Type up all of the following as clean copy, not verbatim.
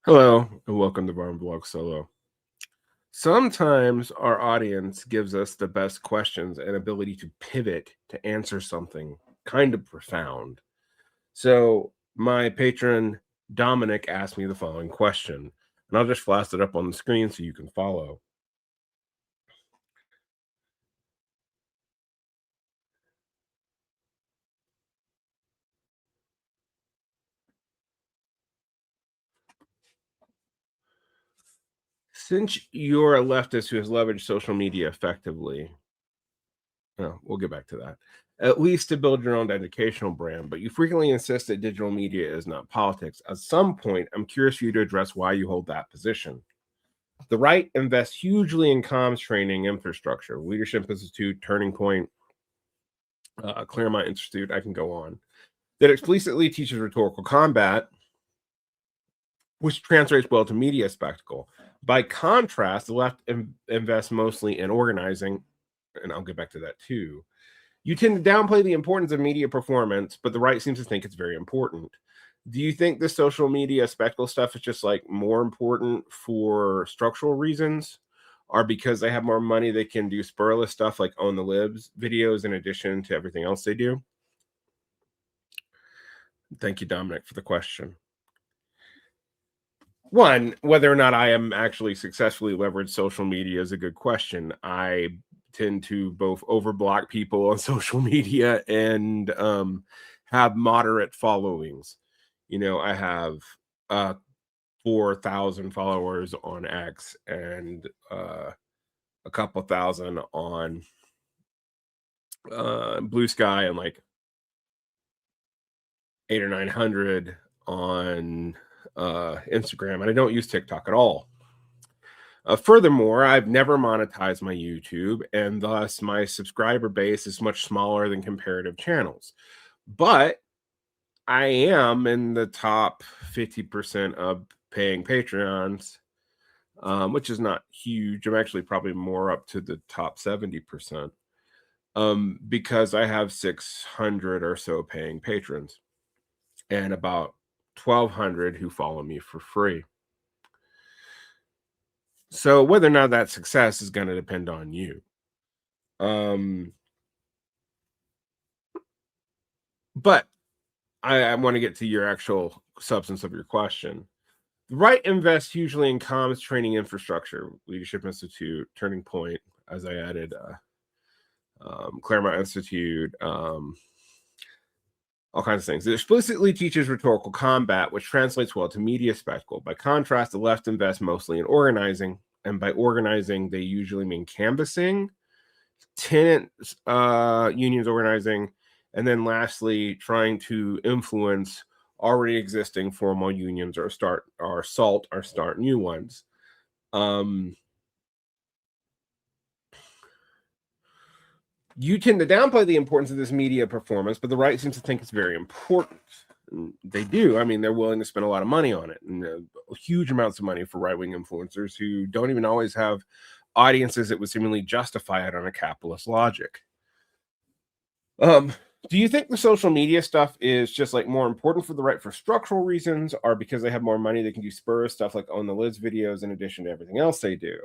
Hello, and welcome to Barn Blog Solo. Sometimes our audience gives us the best questions and ability to pivot to answer something kind of profound. So, my patron Dominic asked me the following question, and I'll just flash it up on the screen so you can follow. Since you're a leftist who has leveraged social media effectively, we'll get back to that. At least to build your own educational brand, but you frequently insist that digital media is not politics. At some point, I'm curious for you to address why you hold that position. The right invests hugely in comms training infrastructure, Leadership Institute, Turning Point, Claremont Institute, I can go on, that explicitly teaches rhetorical combat, which translates well to media spectacle. By contrast, the left invests mostly in organizing, and I'll get back to that too. You tend to downplay the importance of media performance, but the right seems to think it's very important. Do you think the social media spectacle stuff is just like more important for structural reasons, or because they have more money, they can do spurless stuff like own the libs videos in addition to everything else they do? Thank you, Dominic, for the question. One, whether or not I am actually successfully leveraged social media is a good question. I tend to both overblock people on social media and have moderate followings. I have 4,000 followers on X and a couple thousand on Blue Sky and like 8 or 900 on Instagram. And I don't use TikTok at all. Furthermore, I've never monetized my YouTube, and thus my subscriber base is much smaller than comparative channels. But I am in the top 50% of paying Patreons, which is not huge. I'm actually probably more up to the top 70%, because I have 600 or so paying patrons and about 1,200 who follow me for free. So whether or not that success is going to depend on you. But I want to get to your actual substance of your question. The right invests hugely in comms training infrastructure, Leadership Institute, Turning Point, as I added, Claremont Institute, all kinds of things. It explicitly teaches rhetorical combat, which translates well to media spectacle. By contrast, the left invests mostly in organizing, and by organizing, they usually mean canvassing, tenant unions organizing, and then lastly, trying to influence already existing formal unions or start new ones. You tend to downplay the importance of this media performance, but the right seems to think it's very important. And they do. I mean, they're willing to spend a lot of money on it, and huge amounts of money for right-wing influencers who don't even always have audiences that would seemingly justify it on a capitalist logic. Do you think the social media stuff is just like more important for the right for structural reasons, or because they have more money, they can do spur stuff like own the lids videos in addition to everything else they do?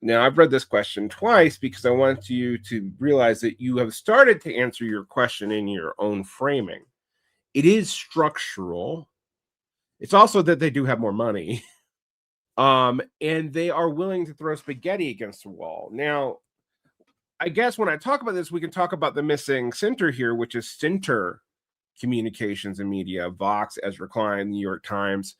Now, I've read this question twice because I want you to realize that you have started to answer your question in your own framing. It is structural. It's also that they do have more money. And they are willing to throw spaghetti against the wall. Now, I guess when I talk about this, we can talk about the missing center here, which is center communications and media, Vox, Ezra Klein, New York Times,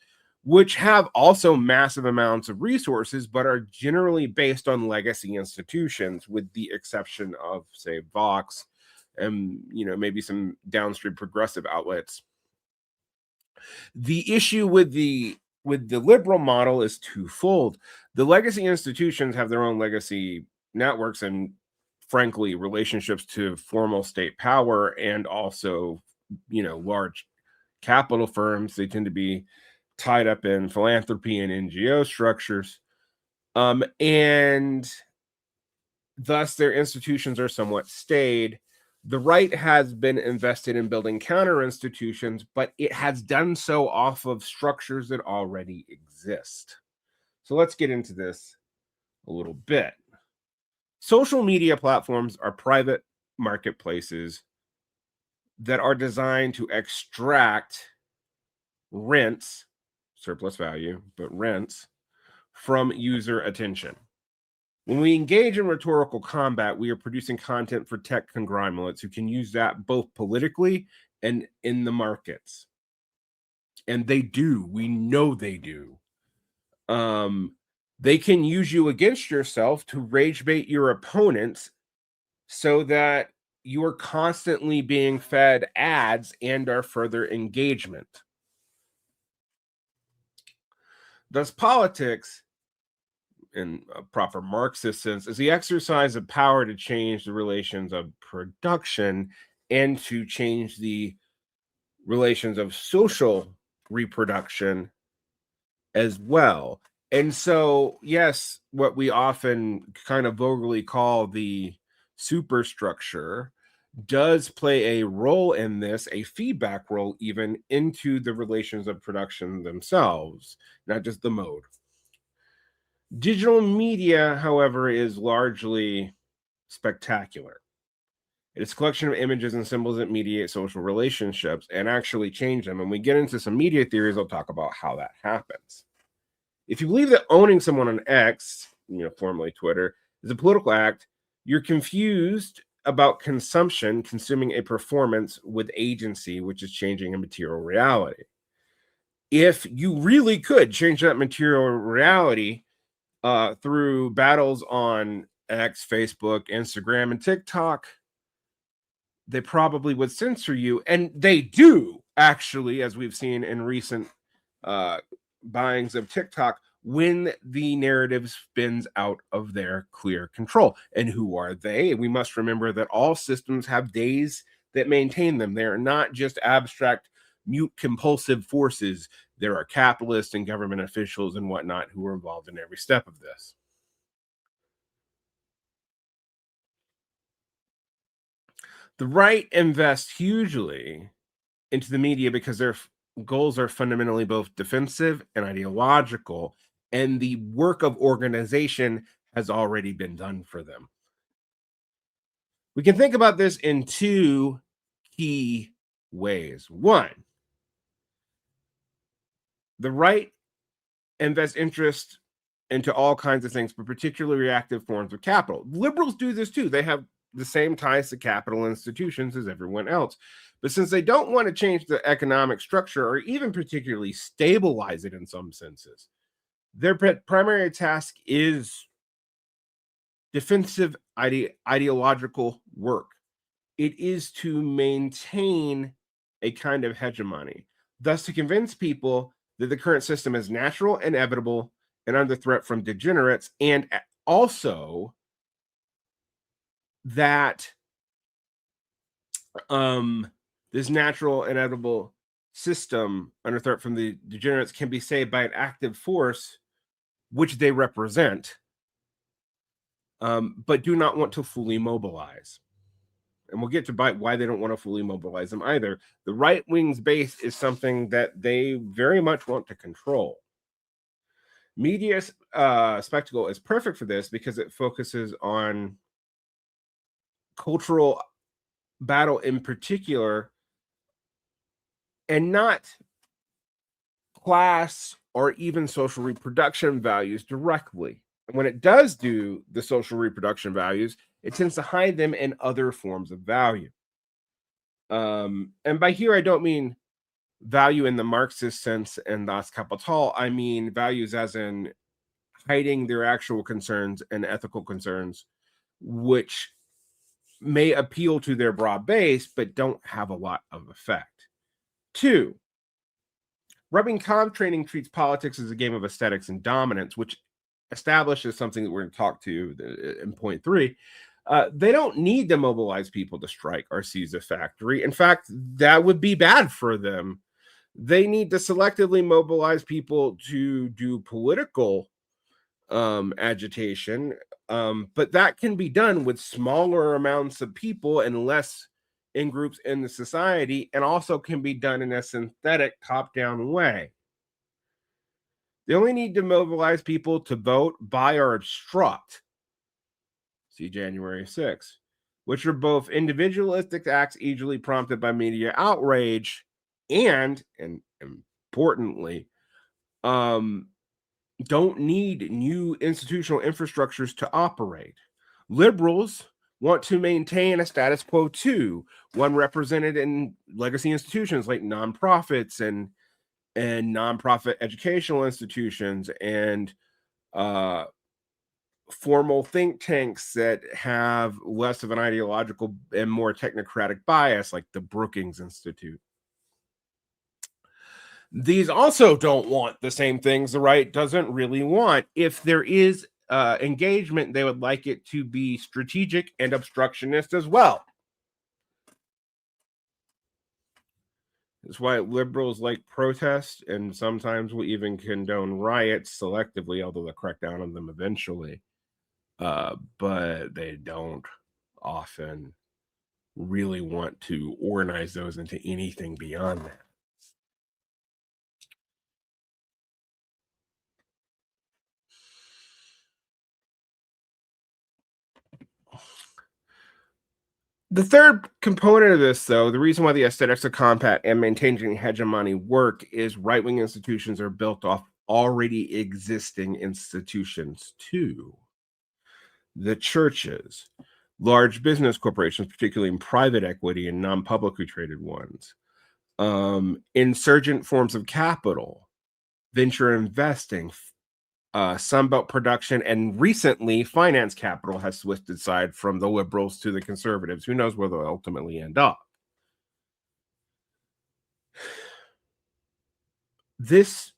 which have also massive amounts of resources, but are generally based on legacy institutions, with the exception of, say, Vox and maybe some downstream progressive outlets. The issue with the liberal model is twofold. The legacy institutions have their own legacy networks and, frankly, relationships to formal state power and also, large capital firms. They tend to be tied up in philanthropy and NGO structures. And thus their institutions are somewhat staid. The right has been invested in building counter institutions, but it has done so off of structures that already exist. So let's get into this a little bit. Social media platforms are private marketplaces that are designed to extract rents, surplus value, but rents from user attention. When we engage in rhetorical combat, we are producing content for tech conglomerates who can use that both politically and in the markets. And they do. We know they do. They can use you against yourself to rage bait your opponents so that you are constantly being fed ads and our further engagement. Thus, politics, in a proper Marxist sense, is the exercise of power to change the relations of production and to change the relations of social reproduction as well. And so, yes, what we often kind of vulgarly call the superstructure does play a role in this, a feedback role even into the relations of production themselves, not just the mode. Digital media, however, is largely spectacular. It's a collection of images and symbols that mediate social relationships and actually change them. And we get into some media theories, I'll talk about how that happens. If you believe that owning someone on X, formerly Twitter, is a political act, you're confused about consumption, consuming a performance with agency, which is changing a material reality. If you really could change that material reality through battles on X, Facebook, Instagram, and TikTok, they probably would censor you. And they do, actually, as we've seen in recent buyings of TikTok, when the narrative spins out of their clear control. And who are they? We must remember that all systems have days that maintain them. They are not just abstract, mute, compulsive forces. There are capitalists and government officials and whatnot who are involved in every step of this. The right invests hugely into the media because their goals are fundamentally both defensive and ideological, and the work of organization has already been done for them. We can think about this in two key ways. One, the right invests interest into all kinds of things, but particularly reactive forms of capital. Liberals do this too. They have the same ties to capital institutions as everyone else. But since they don't want to change the economic structure or even particularly stabilize it in some senses, their primary task is defensive ideological work. It is to maintain a kind of hegemony, thus to convince people that the current system is natural, inevitable, and under threat from degenerates, and also that this natural, inevitable system under threat from the degenerates can be saved by an active force, which they represent, but do not want to fully mobilize. And we'll get to why they don't want to fully mobilize them either. The right wing's base is something that they very much want to control. Media spectacle is perfect for this because it focuses on cultural battle in particular and not class or even social reproduction values directly. And when it does do the social reproduction values, it tends to hide them in other forms of value. And by here, I don't mean value in the Marxist sense and das Kapital. I mean values as in hiding their actual concerns and ethical concerns, which may appeal to their broad base, but don't have a lot of effect. Two, Rubbing Comp training treats politics as a game of aesthetics and dominance, which establishes something that we're going to talk to in point three. They don't need to mobilize people to strike or seize a factory. In fact, that would be bad for them. They need to selectively mobilize people to do political agitation, but that can be done with smaller amounts of people and less in groups in the society and also can be done in a synthetic top-down way. They only need to mobilize people to vote, buy, or obstruct. See January 6th, which are both individualistic acts easily prompted by media outrage and importantly, don't need new institutional infrastructures to operate. Liberals want to maintain a status quo too, one represented in legacy institutions like nonprofits and nonprofit educational institutions and formal think tanks that have less of an ideological and more technocratic bias, like the Brookings Institute. These also don't want the same things the right doesn't really want. If there is engagement, they would like it to be strategic and obstructionist as well. That's why liberals like protest and sometimes will even condone riots selectively, although they'll crack down on them eventually. But they don't often really want to organize those into anything beyond that. The third component of this, though, the reason why the aesthetics of compact and maintaining hegemony work is right-wing institutions are built off already existing institutions too. The churches, large business corporations, particularly in private equity and non-publicly traded ones, insurgent forms of capital, venture investing, Sunbelt production, and recently finance capital has switched aside from the liberals to the conservatives. Who knows where they'll ultimately end up? This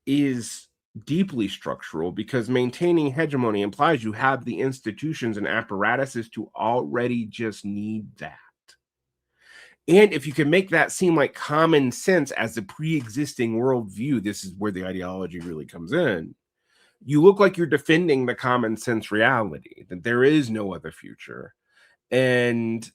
is deeply structural because maintaining hegemony implies you have the institutions and apparatuses to already just need that. And if you can make that seem like common sense as a pre-existing worldview, this is where the ideology really comes in. You look like you're defending the common sense reality that there is no other future. And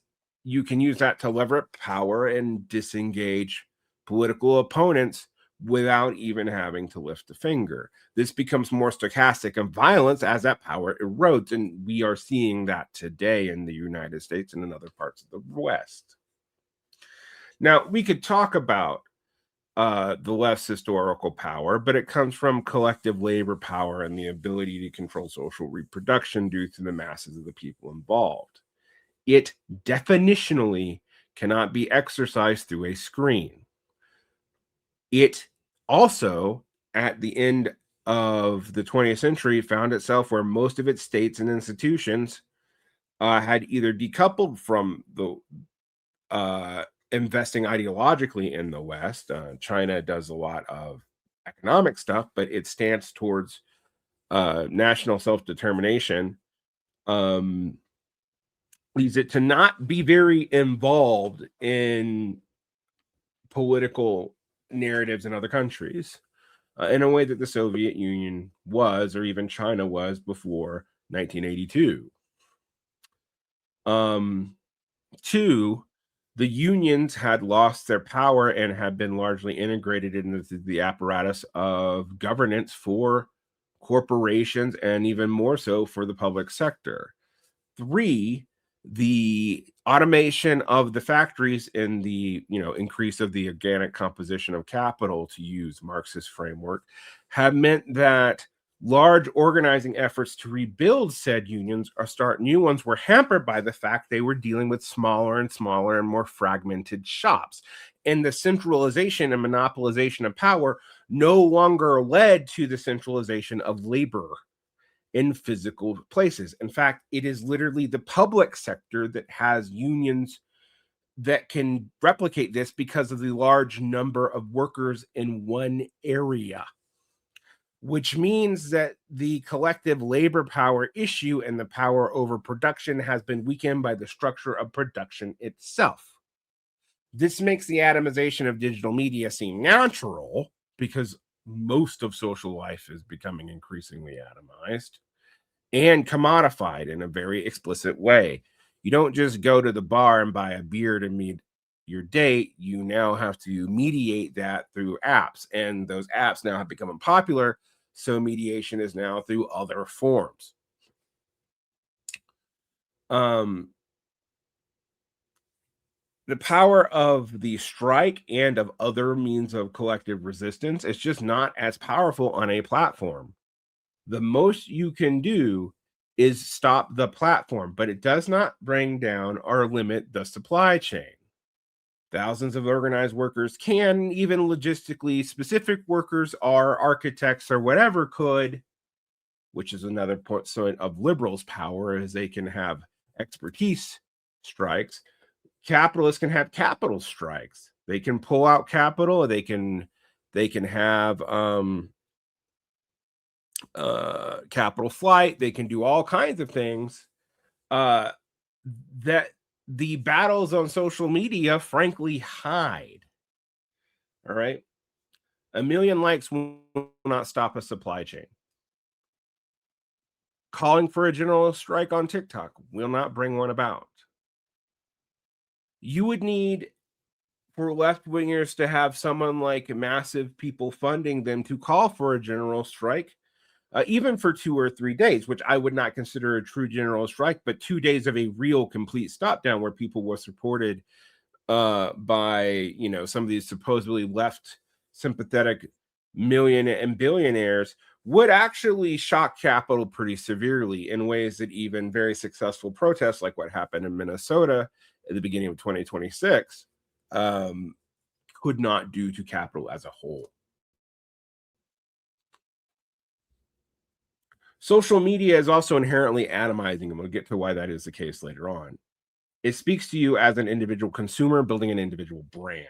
you can use that to lever up power and disengage political opponents without even having to lift a finger. This becomes more stochastic and violence as that power erodes. And we are seeing that today in the United States and in other parts of the West. Now, we could talk about the left's historical power, but it comes from collective labor power and the ability to control social reproduction due to the masses of the people involved. It definitionally cannot be exercised through a screen. It also, at the end of the 20th century, found itself where most of its states and institutions had either decoupled from the investing ideologically in the West. China does a lot of economic stuff, but its stance towards national self-determination leads it to not be very involved in political narratives in other countries in a way that the Soviet Union was, or even China was before 1982. Two, the unions had lost their power and had been largely integrated into the apparatus of governance for corporations and even more so for the public sector. Three, the automation of the factories and the increase of the organic composition of capital, to use Marxist framework, have meant that large organizing efforts to rebuild said unions or start new ones were hampered by the fact they were dealing with smaller and smaller and more fragmented shops. And the centralization and monopolization of power no longer led to the centralization of labor in physical places. In fact, it is literally the public sector that has unions that can replicate this because of the large number of workers in one area, which means that the collective labor power issue and the power over production has been weakened by the structure of production itself. This makes the atomization of digital media seem natural because most of social life is becoming increasingly atomized and commodified in a very explicit way. You don't just go to the bar and buy a beer to meet your date. You now have to mediate that through apps, and those apps now have become popular. So mediation is now through other forms. Um, the power of the strike and of other means of collective resistance is just not as powerful on a platform. The most you can do is stop the platform, but it does not bring down or limit the supply chain. Thousands of organized workers can, even logistically specific workers or architects or whatever could, which is another point of liberals' power, is they can have expertise strikes. Capitalists can have capital strikes. They can pull out capital. They can have capital flight. They can do all kinds of things uh, that the battles on social media, frankly, hide. All right. A million likes will not stop a supply chain. Calling for a general strike on TikTok will not bring one about. You would need for left wingers to have someone like massive people funding them to call for a general strike, even for 2 or 3 days, which I would not consider a true general strike, but 2 days of a real complete stop down where people were supported by some of these supposedly left sympathetic million and billionaires would actually shock capital pretty severely in ways that even very successful protests like what happened in Minnesota at the beginning of 2026 could not do to capital as a whole. Social media is also inherently atomizing, and we'll get to why that is the case later on. It speaks to you as an individual consumer building an individual brand.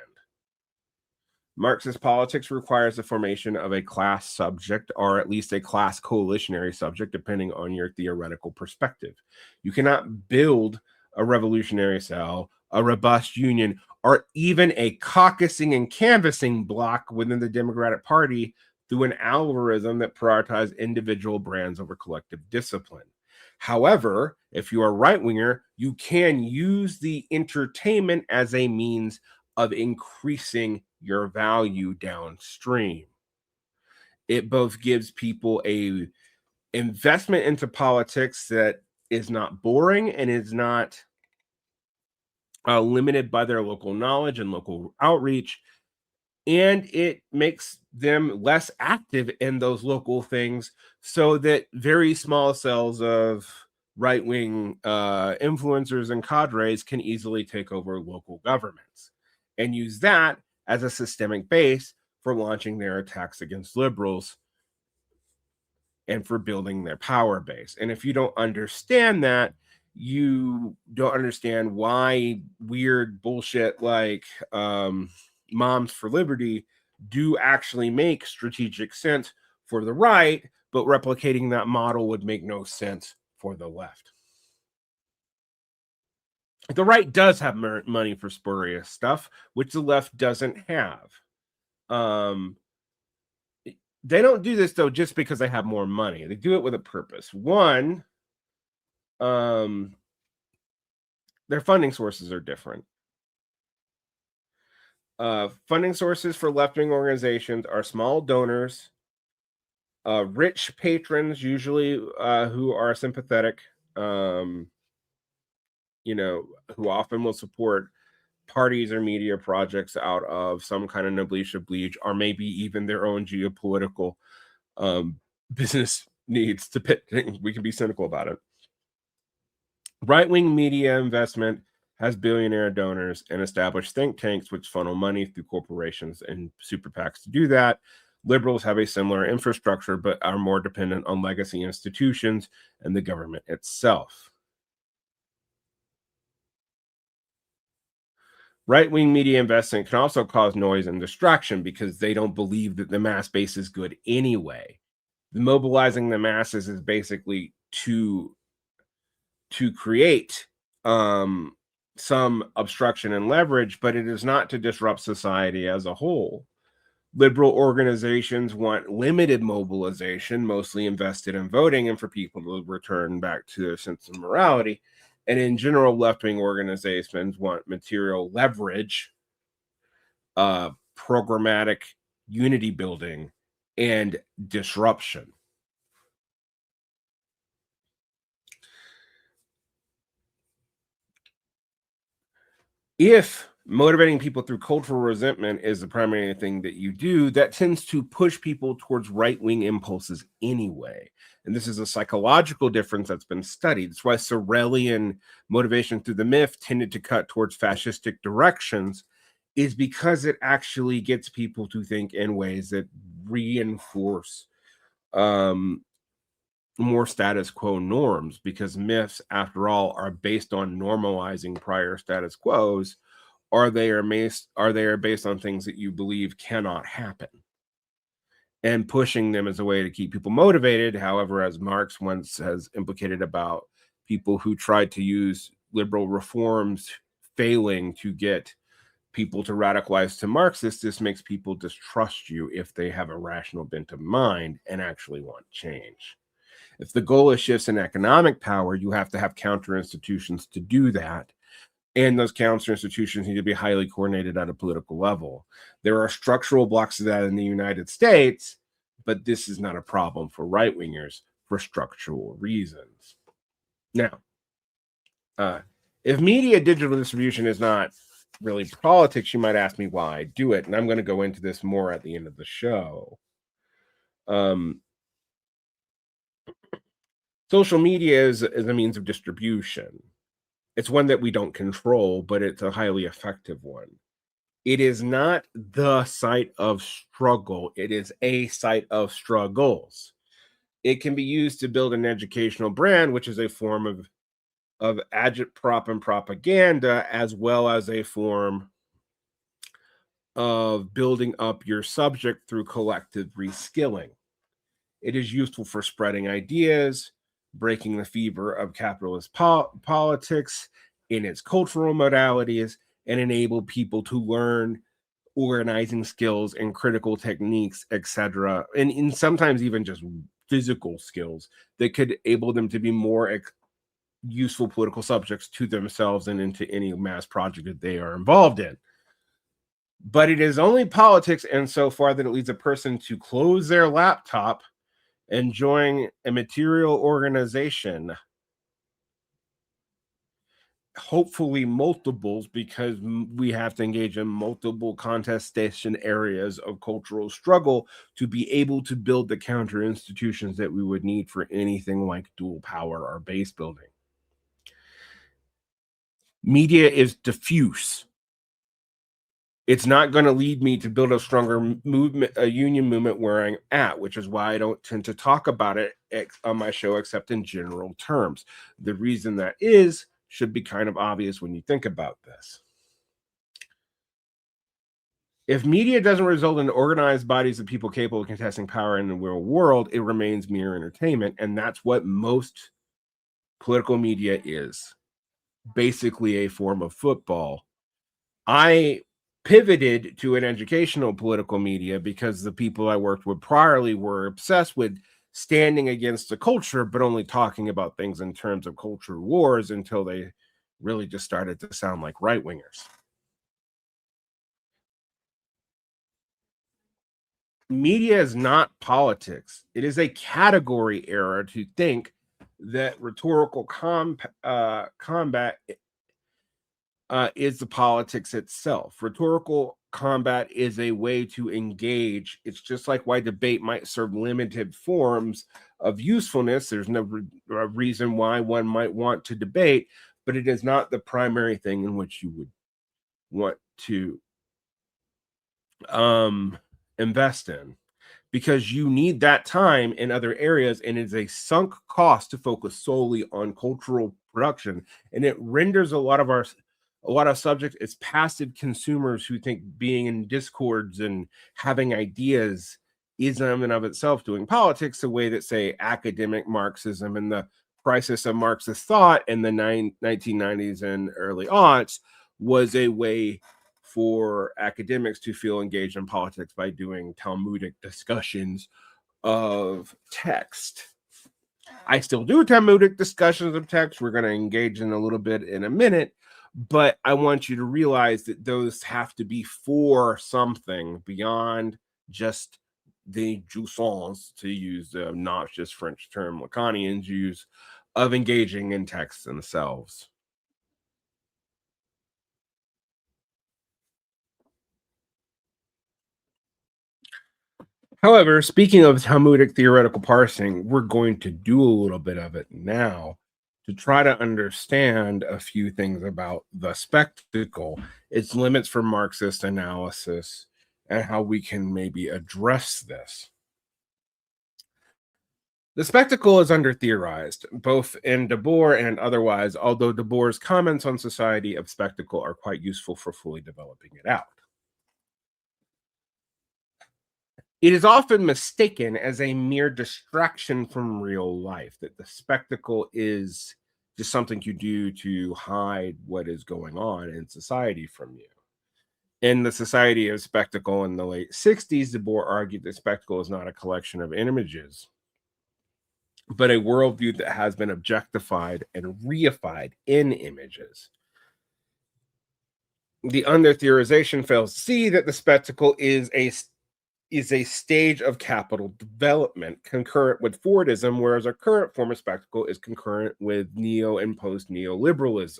Marxist politics requires the formation of a class subject, or at least a class coalitionary subject, depending on your theoretical perspective. You cannot build a revolutionary cell, a robust union, or even a caucusing and canvassing bloc within the Democratic Party through an algorithm that prioritizes individual brands over collective discipline. However, if you are right winger, you can use the entertainment as a means of increasing your value downstream. It both gives people a investment into politics that is not boring and is not limited by their local knowledge and local outreach, and it makes them less active in those local things so that very small cells of right-wing influencers and cadres can easily take over local governments and use that as a systemic base for launching their attacks against liberals and for building their power base. And if you don't understand that, you don't understand why weird bullshit like Moms for Liberty do actually make strategic sense for the right, but replicating that model would make no sense for the left. The right does have money for spurious stuff, which the left doesn't have. They don't do this though just because they have more money. They do it with a purpose. One, their funding sources are different. Funding sources for left-wing organizations are small donors, rich patrons, usually who are sympathetic, who often will support parties or media projects out of some kind of noblesse oblige, or maybe even their own geopolitical business needs. We can be cynical about it. Right-wing media investment has billionaire donors and established think tanks which funnel money through corporations and super PACs to do that. Liberals have a similar infrastructure, but are more dependent on legacy institutions and the government itself. Right-wing media investment can also cause noise and distraction because they don't believe that the mass base is good anyway. Mobilizing the masses is basically to create some obstruction and leverage, but it is not to disrupt society as a whole. Liberal organizations want limited mobilization, mostly invested in voting and for people to return back to their sense of morality. And in general, left-wing organizations want material leverage, programmatic unity building, and disruption. If motivating people through cultural resentment is the primary thing that you do, that tends to push people towards right-wing impulses anyway. And this is a psychological difference that's been studied. That's why Sorelian motivation through the myth tended to cut towards fascistic directions, is because it actually gets people to think in ways that reinforce um, more status quo norms, because myths, after all, are based on normalizing prior status quos, or they are based on things that you believe cannot happen, and pushing them as a way to keep people motivated. However, as Marx once has implicated about people who tried to use liberal reforms failing to get people to radicalize to Marxist, this makes people distrust you if they have a rational bent of mind and actually want change. If the goal is shifts in economic power, you have to have counter institutions to do that. And those counter institutions need to be highly coordinated at a political level. There are structural blocks to that in the United States, but this is not a problem for right wingers for structural reasons. Now, if media digital distribution is not really politics, you might ask me why I do it. And I'm going to go into this more at the end of the show. Social media is a means of distribution. It's one that we don't control, but it's a highly effective one. It is not the site of struggle. It is a site of struggles. It can be used to build an educational brand, which is a form of agitprop and propaganda, as well as a form of building up your subject through collective reskilling. It is useful for spreading ideas, breaking the fever of capitalist politics in its cultural modalities, and enable people to learn organizing skills and critical techniques, etc., and sometimes even just physical skills that could enable them to be more useful political subjects to themselves and into any mass project that they are involved in. But it is only politics insofar that it leads a person to close their laptop and join a material organization, hopefully multiples, because we have to engage in multiple contestation areas of cultural struggle to be able to build the counter institutions that we would need for anything like dual power or base building. Media is diffuse. It's not going to lead me to build a stronger movement, a union movement where I'm at, which is why I don't tend to talk about it on my show except in general terms. The reason that is should be kind of obvious when you think about this. If media doesn't result in organized bodies of people capable of contesting power in the real world, it remains mere entertainment. And that's what most political media is, basically a form of football. I pivoted to an educational political media because the people I worked with priorly were obsessed with standing against the culture, but only talking about things in terms of culture wars until they really just started to sound like right wingers. Media is not politics. It is a category error to think that rhetorical combat is the politics itself. Rhetorical combat is a way to engage. It's just like why debate might serve limited forms of usefulness. There's no reason why one might want to debate, but it is not the primary thing in which you would want to invest in, because you need that time in other areas, and it's a sunk cost to focus solely on cultural production, and it renders a lot of subjects as passive consumers who think being in discords and having ideas is in and of itself doing politics, the way that, say, academic Marxism and the crisis of Marxist thought in the 1990s and early aughts was a way for academics to feel engaged in politics by doing Talmudic discussions of text. I still do Talmudic discussions of text. We're going to engage in a little bit in a minute, but I want you to realize that those have to be for something beyond just the jouissance, to use the noxious French term Lacanians use, of engaging in texts themselves. However, speaking of Talmudic theoretical parsing, we're going to do a little bit of it now to try to understand a few things about the spectacle, its limits for Marxist analysis, and how we can maybe address this. The spectacle is under theorized, both in Debord and otherwise, although Debord's comments on society of spectacle are quite useful for fully developing it out. It is often mistaken as a mere distraction from real life, that the spectacle is just something you do to hide what is going on in society from you. In the Society of Spectacle in the late 60s, Debord argued that spectacle is not a collection of images, but a worldview that has been objectified and reified in images. The under theorization fails to see that the spectacle is a stage of capital development concurrent with Fordism, whereas our current form of spectacle is concurrent with neo and post neoliberalism.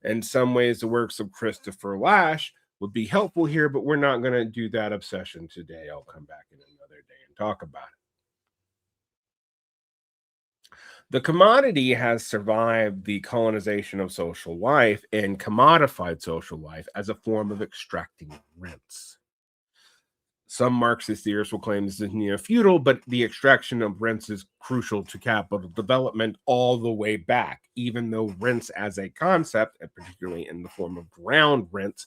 In some ways, the works of Christopher Lasch would be helpful here, but we're not going to do that obsession today. I'll come back in another day and talk about it. The commodity has survived the colonization of social life and commodified social life as a form of extracting rents. Some Marxist theorists will claim this is neo-feudal, but the extraction of rents is crucial to capital development all the way back, even though rents as a concept, and particularly in the form of ground rents,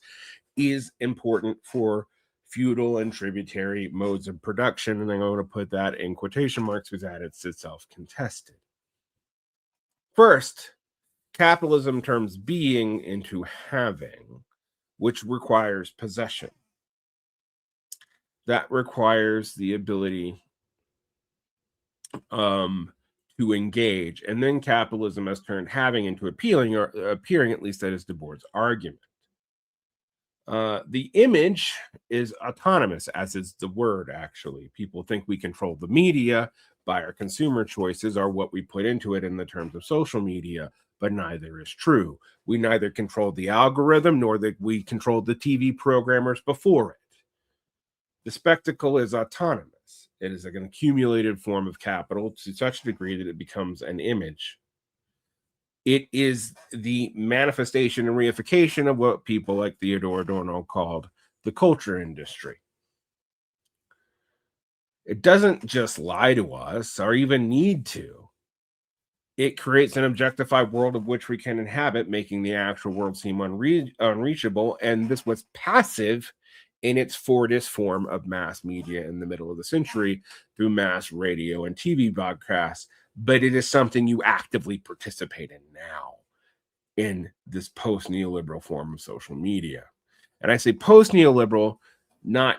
is important for feudal and tributary modes of production. And I'm going to put that in quotation marks because that it's itself contested. First, capitalism turns being into having, which requires possession. That requires the ability to engage. And then capitalism has turned having into appealing, or appearing, at least that is Debord's argument. The image is autonomous, as is the word, actually. People think we control the media by our consumer choices or what we put into it in the terms of social media, but neither is true. We neither control the algorithm nor that we control the TV programmers before it. The spectacle is autonomous. It is an accumulated form of capital to such a degree that it becomes an image. It is the manifestation and reification of what people like Theodore Adorno called the culture industry. It doesn't just lie to us or even need to. It creates an objectified world of which we can inhabit, making the actual world seem unreachable. And this was passive in its Fordist form of mass media in the middle of the century through mass radio and TV broadcasts. But it is something you actively participate in now in this post-neoliberal form of social media. And I say post-neoliberal, not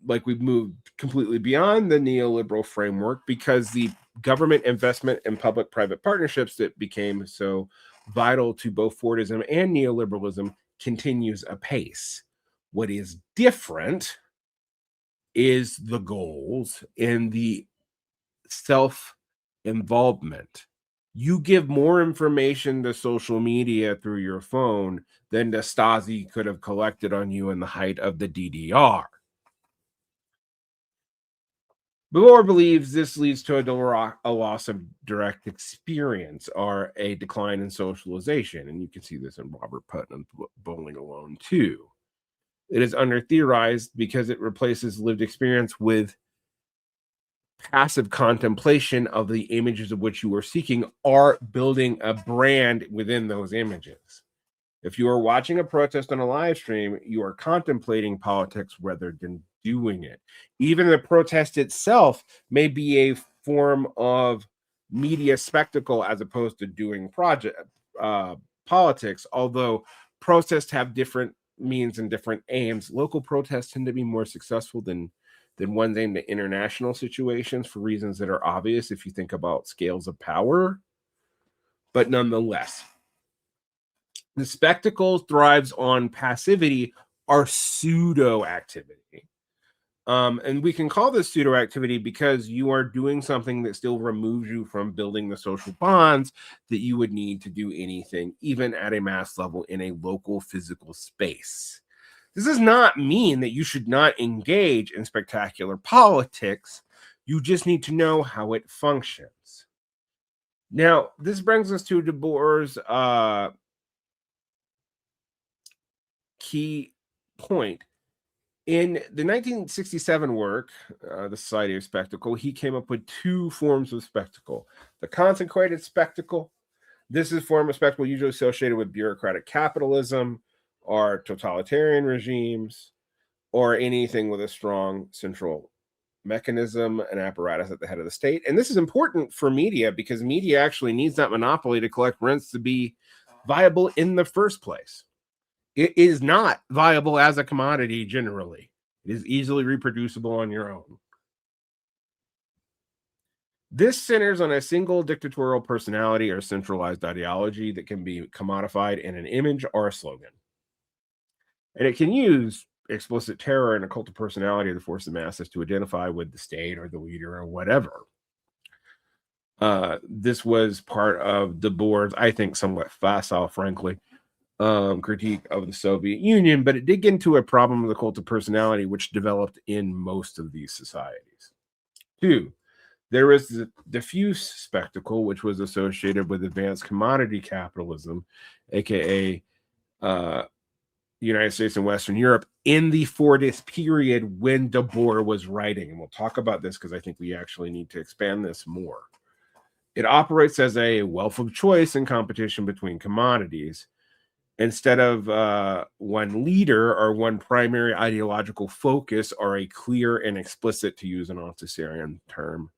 like we've moved completely beyond the neoliberal framework, because the government investment in public-private partnerships that became so vital to both Fordism and neoliberalism continues apace. What is different is the goals and the self-involvement. You give more information to social media through your phone than the Stasi could have collected on you in the height of the DDR. Debord believes this leads to a loss of direct experience or a decline in socialization. And you can see this in Robert Putnam's book, Bowling Alone, too. It is under theorized because it replaces lived experience with passive contemplation of the images of which you are seeking, or building a brand within those images. If you are watching a protest on a live stream, you are contemplating politics rather than doing it. Even the protest itself may be a form of media spectacle as opposed to doing politics, although protests have different means and different aims. Local protests tend to be more successful than than ones aimed at international situations for reasons that are obvious if you think about scales of power. But nonetheless, the spectacle thrives on passivity or pseudo activity. And we can call this pseudo activity because you are doing something that still removes you from building the social bonds that you would need to do anything, even at a mass level in a local physical space. This does not mean that you should not engage in spectacular politics. You just need to know how it functions. Now, this brings us to Debord's key point. In the 1967 work, The Society of Spectacle, he came up with two forms of spectacle. The consecrated spectacle. This is a form of spectacle usually associated with bureaucratic capitalism or totalitarian regimes or anything with a strong central mechanism and apparatus at the head of the state. And this is important for media because media actually needs that monopoly to collect rents to be viable in the first place. It is not viable as a commodity generally. It is easily reproducible on your own. This centers on a single dictatorial personality or centralized ideology that can be commodified in an image or a slogan. And it can use explicit terror and a cult of personality to force the masses to identify with the state or the leader or whatever. This was part of Debord's, I think, somewhat facile, frankly, critique of the Soviet Union, but it did get into a problem of the cult of personality, which developed in most of these societies. Two, there is the diffuse spectacle, which was associated with advanced commodity capitalism, aka United States and Western Europe, in the Fordist period when Debord was writing. And we'll talk about this because I think we actually need to expand this more. It operates as a wealth of choice and competition between commodities. Instead of one leader or one primary ideological focus or a clear and explicit, to use an Althusserian term,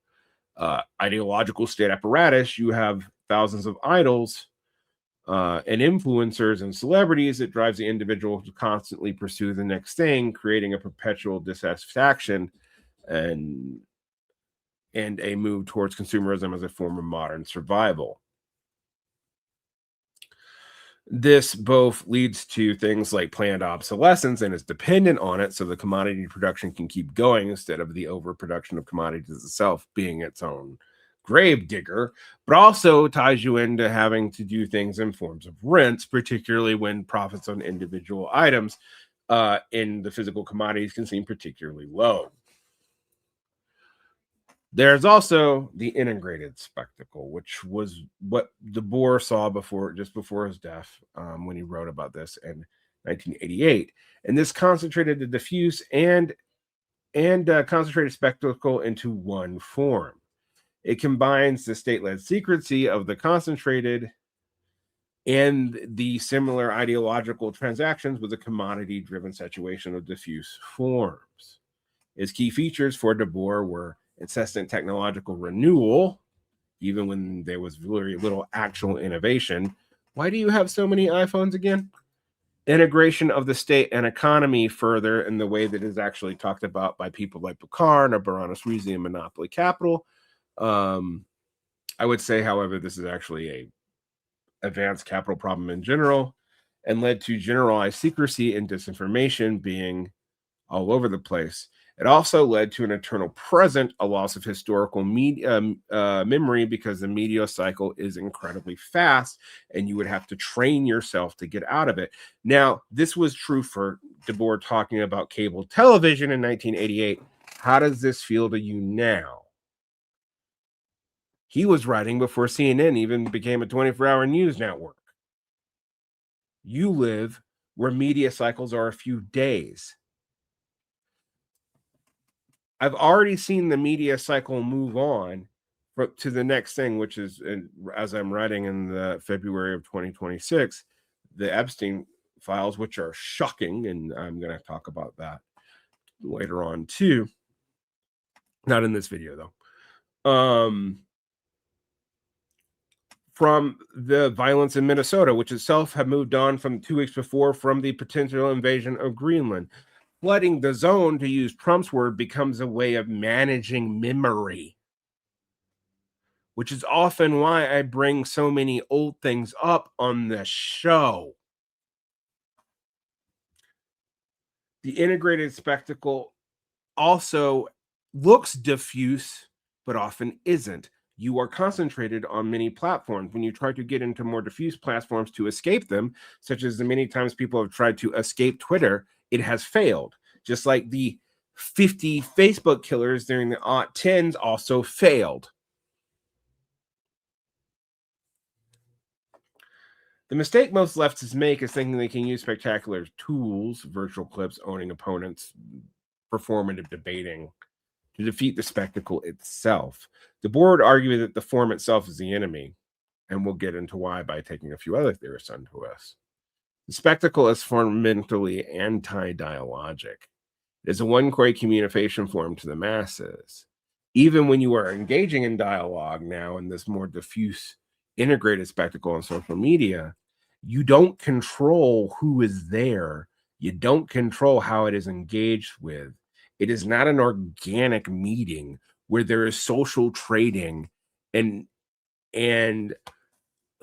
ideological state apparatus, you have thousands of idols and influencers and celebrities that drives the individual to constantly pursue the next thing, creating a perpetual dissatisfaction and a move towards consumerism as a form of modern survival. This both leads to things like planned obsolescence and is dependent on it, so the commodity production can keep going instead of the overproduction of commodities itself being its own grave digger, but also ties you into having to do things in forms of rents, particularly when profits on individual items in the physical commodities can seem particularly low. There's also the integrated spectacle, which was what Debord saw just before his death, when he wrote about this in 1988. And this concentrated the diffuse and concentrated spectacle into one form. It combines the state-led secrecy of the concentrated and the similar ideological transactions with a commodity-driven situation of diffuse forms. Its key features for Debord were incessant technological renewal, even when there was very little actual innovation. Why do you have so many iPhones again? Integration of the state and economy further in the way that is actually talked about by people like Picard or Baronis Reason and Monopoly Capital. I would say, however, this is actually a advanced capital problem in general and led to generalized secrecy and disinformation being all over the place. It also led to an eternal present, a loss of historical memory because the media cycle is incredibly fast and you would have to train yourself to get out of it. Now, this was true for Debord talking about cable television in 1988. How does this feel to you now? He was writing before CNN even became a 24-hour news network. You live where media cycles are a few days. I've already seen the media cycle move on to the next thing, which is, as I'm writing in the February of 2026, the Epstein files, which are shocking, and I'm going to talk about that later on too. Not in this video though. From the violence in Minnesota, which itself had moved on from 2 weeks before from the potential invasion of Greenland. flooding the zone, to use Trump's word, becomes a way of managing memory, which is often why I bring so many old things up on the show. The integrated spectacle also looks diffuse, but often isn't. You are concentrated on many platforms. When you try to get into more diffuse platforms to escape them, such as the many times people have tried to escape Twitter, it has failed. Just like the 50 Facebook killers during the aught tens also failed. The mistake most leftists make is thinking they can use spectacular tools, virtual clips, owning opponents, performative debating, to defeat the spectacle itself. Debord argued that the form itself is the enemy, and we'll get into why by taking a few other theorists onto us. The spectacle is fundamentally anti-dialogic. It is a one-way communication form to the masses. Even when you are engaging in dialogue now in this more diffuse, integrated spectacle on social media, you don't control who is there. You don't control how it is engaged with. It is not an organic meeting where there is social trading and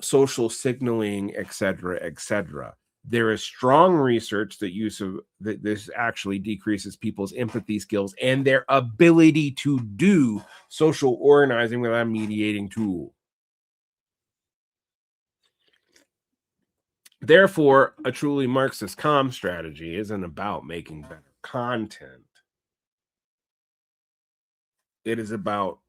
social signaling, etc., etc. There is strong research that this actually decreases people's empathy skills and their ability to do social organizing without a mediating tool. Therefore, a truly Marxist comm strategy isn't about making better content. It is about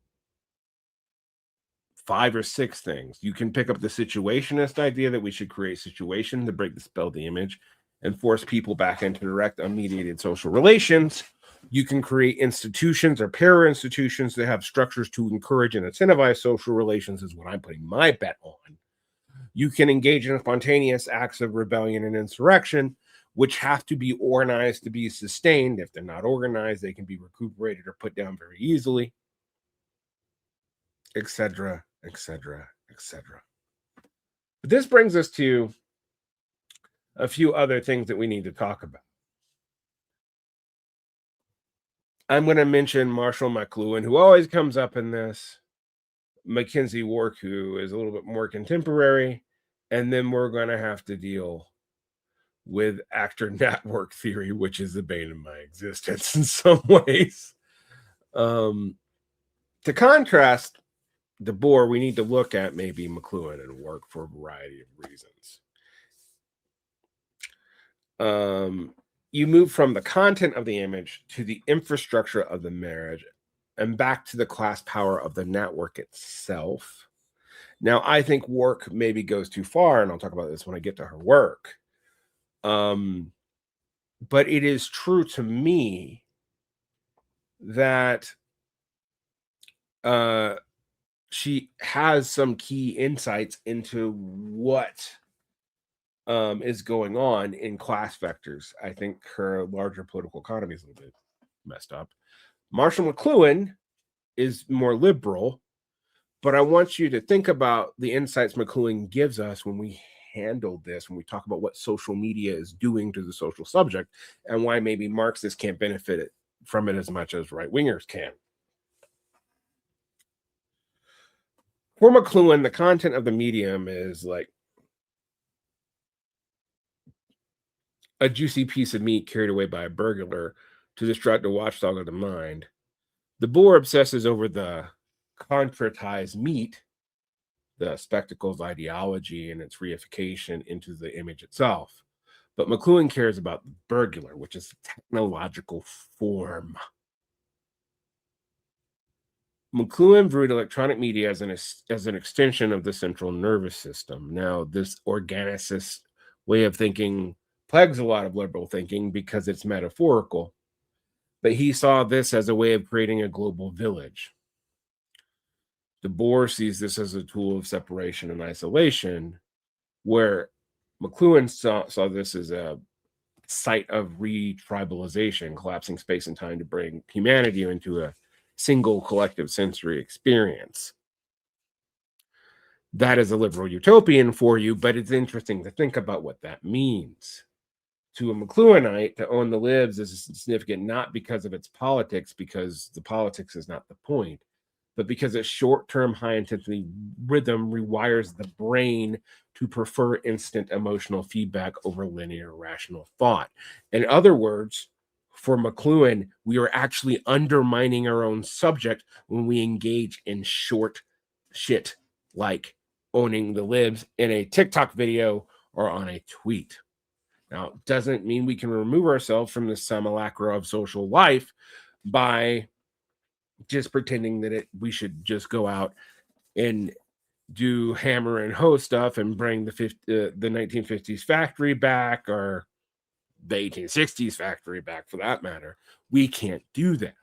5 or 6 things. You can pick up the situationist idea that we should create situation to break the spell of the image and force people back into direct unmediated social relations. You can create institutions or para-institutions that have structures to encourage and incentivize social relations, is what I'm putting my bet on. You can engage in spontaneous acts of rebellion and insurrection, which have to be organized to be sustained. If they're not organized, they can be recuperated or put down very easily, etc., etc., etc. But this brings us to a few other things that we need to talk about. I'm going to mention Marshall McLuhan, who always comes up in this, Mackenzie Wark, who is a little bit more contemporary, and then we're going to have to deal with actor network theory, which is the bane of my existence in some ways. To contrast Debord, we need to look at maybe McLuhan and Wark for a variety of reasons. You move from the content of the image to the infrastructure of the marriage and back to the class power of the network itself. Now, I think Wark maybe goes too far, and I'll talk about this when I get to her work. But it is true to me that she has some key insights into what is going on in class vectors. I think her larger political economy is a little bit messed up. Marshall McLuhan is more liberal, but I want you to think about the insights McLuhan gives us when we handle this, when we talk about what social media is doing to the social subject and why maybe Marxists can't benefit from it as much as right-wingers can. For McLuhan, the content of the medium is like a juicy piece of meat carried away by a burglar to distract the watchdog of the mind. Debord obsesses over the concretized meat, the spectacle's ideology and its reification into the image itself. But McLuhan cares about the burglar, which is a technological form. McLuhan viewed electronic media as an extension of the central nervous system. Now, this organicist way of thinking plagues a lot of liberal thinking because it's metaphorical, but he saw this as a way of creating a global village. Debord sees this as a tool of separation and isolation, where McLuhan saw this as a site of re-tribalization, collapsing space and time to bring humanity into a single collective sensory experience. That is a liberal utopian for you, but it's interesting to think about what that means. To a McLuhanite, to own the libs is significant not because of its politics, because the politics is not the point, but because its short-term high-intensity rhythm rewires the brain to prefer instant emotional feedback over linear rational thought. In other words, for McLuhan, we are actually undermining our own subject when we engage in short shit like owning the libs in a TikTok video or on a tweet. Now, it doesn't mean we can remove ourselves from the simulacra of social life by just pretending that we should just go out and do hammer and hoe stuff and bring the 1950s factory back, or the 1860s factory back for that matter. We can't do that.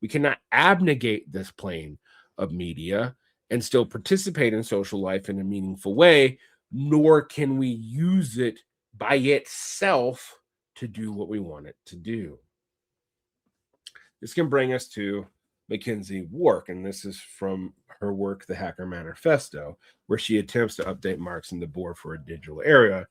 We cannot abnegate this plane of media and still participate in social life in a meaningful way, nor can we use it by itself to do what we want it to do. This can bring us to Mackenzie Wark, and this is from her work, The Hacker Manifesto, where she attempts to update Marx and Debord for a digital era,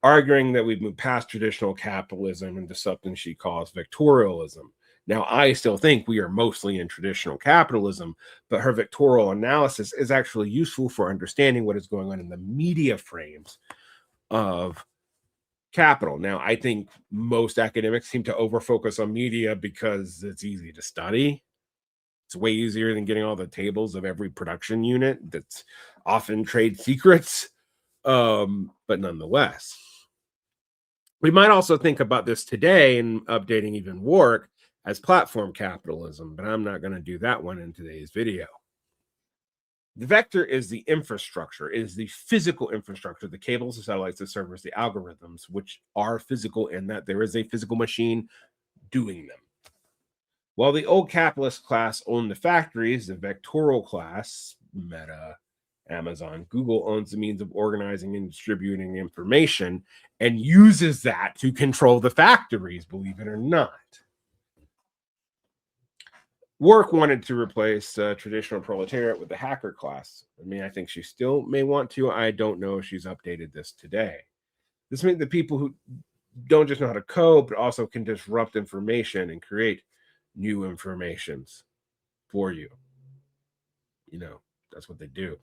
arguing that we've moved past traditional capitalism into something she calls Vectoralism. Now, I still think we are mostly in traditional capitalism, but her vectorial analysis is actually useful for understanding what is going on in the media frames of capital. Now, I think most academics seem to overfocus on media because it's easy to study. It's way easier than getting all the tables of every production unit that's often trade secrets. But nonetheless, we might also think about this today and updating even Wark as platform capitalism, but I'm not going to do that one in today's video. The vector is the infrastructure, is the physical infrastructure, the cables, the satellites, the servers, the algorithms, which are physical in that there is a physical machine doing them. While the old capitalist class owned the factories, the vectorial class, Meta, Amazon, Google, owns the means of organizing and distributing information and uses that to control the factories, believe it or not. Wark wanted to replace traditional proletariat with the hacker class. I mean, I think she still may want to. I don't know if she's updated this today. This means the people who don't just know how to code, but also can disrupt information and create new informations for you. You know, that's what they do.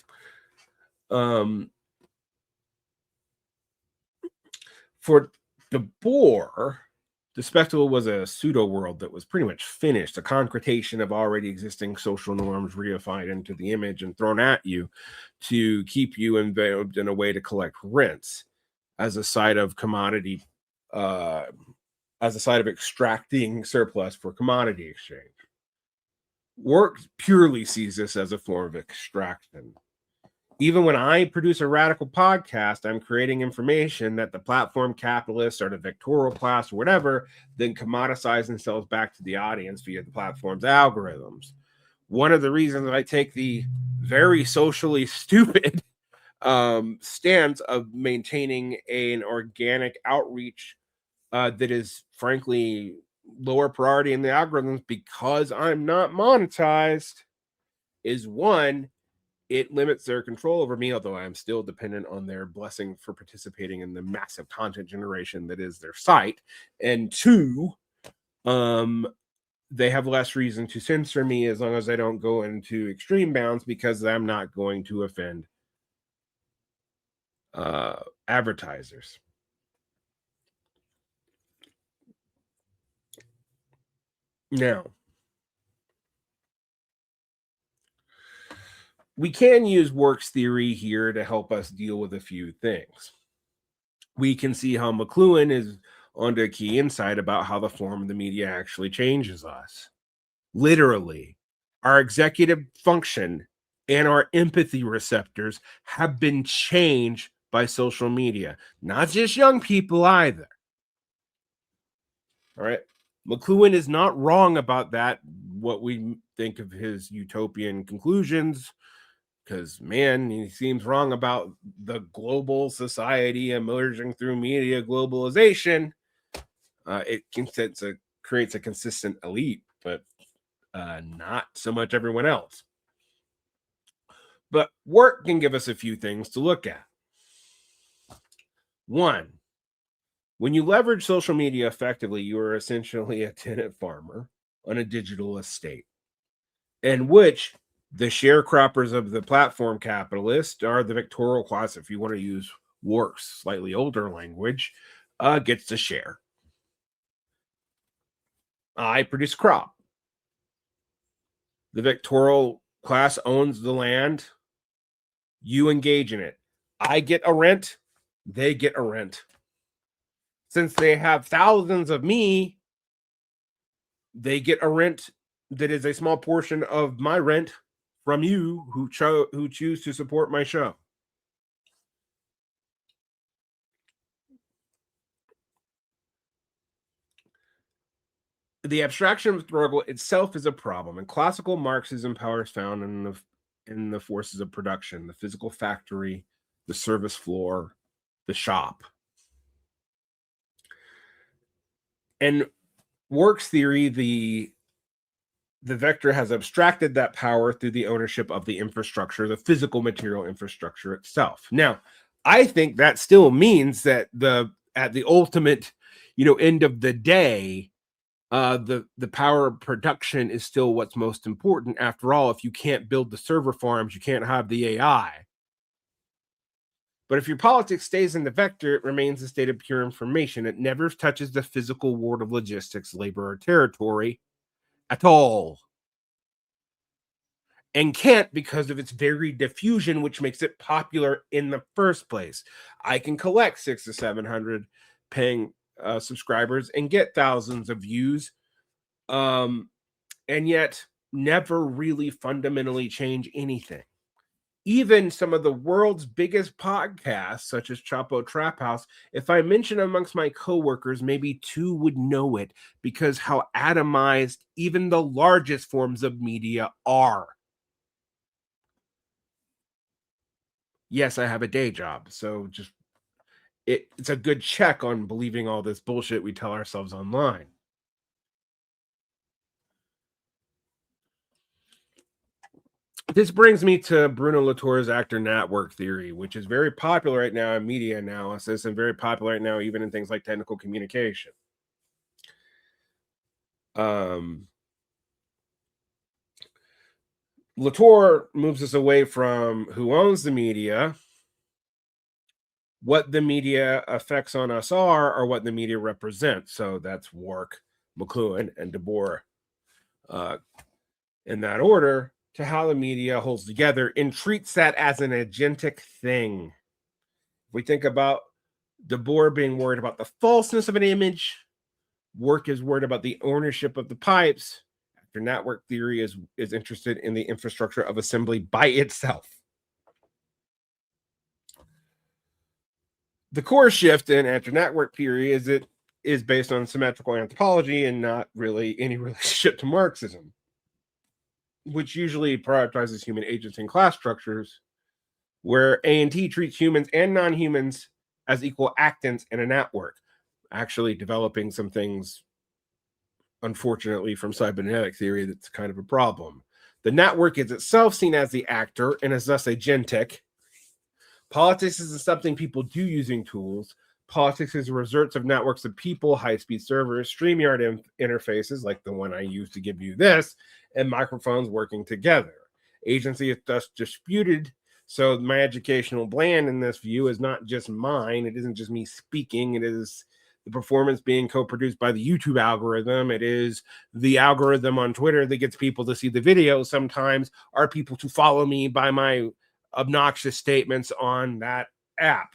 For Debord, the spectacle was a pseudo world that was pretty much finished, a concretation of already existing social norms reified into the image and thrown at you to keep you involved in a way to collect rents as a side of commodity, as a side of extracting surplus for commodity exchange. Wark purely sees this as a form of extraction. Even when I produce a radical podcast, I'm creating information that the platform capitalists or the vectorial class or whatever then commoditize and sells back to the audience via the platform's algorithms. One of the reasons I take the very socially stupid stance of maintaining an organic outreach that is frankly lower priority in the algorithms because I'm not monetized is one, it limits their control over me, although I'm still dependent on their blessing for participating in the massive content generation that is their site. And two, they have less reason to censor me as long as I don't go into extreme bounds because I'm not going to offend advertisers. Now, we can use Wark's theory here to help us deal with a few things. We can see how McLuhan is onto a key insight about how the form of the media actually changes us. Literally, our executive function and our empathy receptors have been changed by social media, not just young people either. All right. McLuhan is not wrong about that, what we think of his utopian conclusions, because, man, he seems wrong about the global society emerging through media globalization. It creates a consistent elite, but not so much everyone else. But Wark can give us a few things to look at. One, When you leverage social media effectively, you are essentially a tenant farmer on a digital estate, in which the sharecroppers of the platform capitalist are the Victorial class, if you want to use worse, slightly older language, gets to share. I produce crop. The Victorial class owns the land. You engage in it. I get a rent. They get a rent. Since they have thousands of me, they get a rent that is a small portion of my rent from you who choose to support my show. The abstraction of rhetorical itself is a problem, and classical Marxism power is found in the forces of production, the physical factory, the service floor, the shop. And works theory, the vector has abstracted that power through the ownership of the infrastructure, the physical material infrastructure itself. Now, I think that still means that at the ultimate, end of the day, the power of production is still what's most important. After all, if you can't build the server farms, you can't have the AI. But if your politics stays in the vector, it remains a state of pure information. It never touches the physical world of logistics, labor, or territory at all. And can't because of its very diffusion, which makes it popular in the first place. I can collect 600 to 700 paying subscribers and get thousands of views, and yet never really fundamentally change anything. Even some of the world's biggest podcasts, such as Chapo Trap House, if I mention amongst my coworkers, maybe 2 would know it because how atomized even the largest forms of media are. Yes, I have a day job, so just it's a good check on believing all this bullshit we tell ourselves online. This brings me to Bruno Latour's actor network theory, which is very popular right now in media analysis and very popular right now even in things like technical communication. Latour moves us away from who owns the media, what the media effects on us are, or what the media represents. So that's Wark, McLuhan, and Debord in that order, to how the media holds together and treats that as an agentic thing. If we think about Debord being worried about the falseness of an image, Wark is worried about the ownership of the pipes. After network theory is interested in the infrastructure of assembly by itself. The core shift in after network theory is it is based on symmetrical anthropology and not really any relationship to Marxism, which usually prioritizes human agency and class structures, where A&T treats humans and non-humans as equal actants in a network, actually developing some things, unfortunately, from cybernetic theory that's kind of a problem. The network is itself seen as the actor and is thus agentic. Politics isn't something people do using tools. Politics is a result of networks of people, high-speed servers, StreamYard interfaces like the one I use to give you this, and microphones working together. Agency is thus disputed. So my educational plan in this view is not just mine. It isn't just me speaking. It is the performance being co-produced by the YouTube algorithm. It is the algorithm on Twitter that gets people to see the video sometimes, are people to follow me by my obnoxious statements on that app.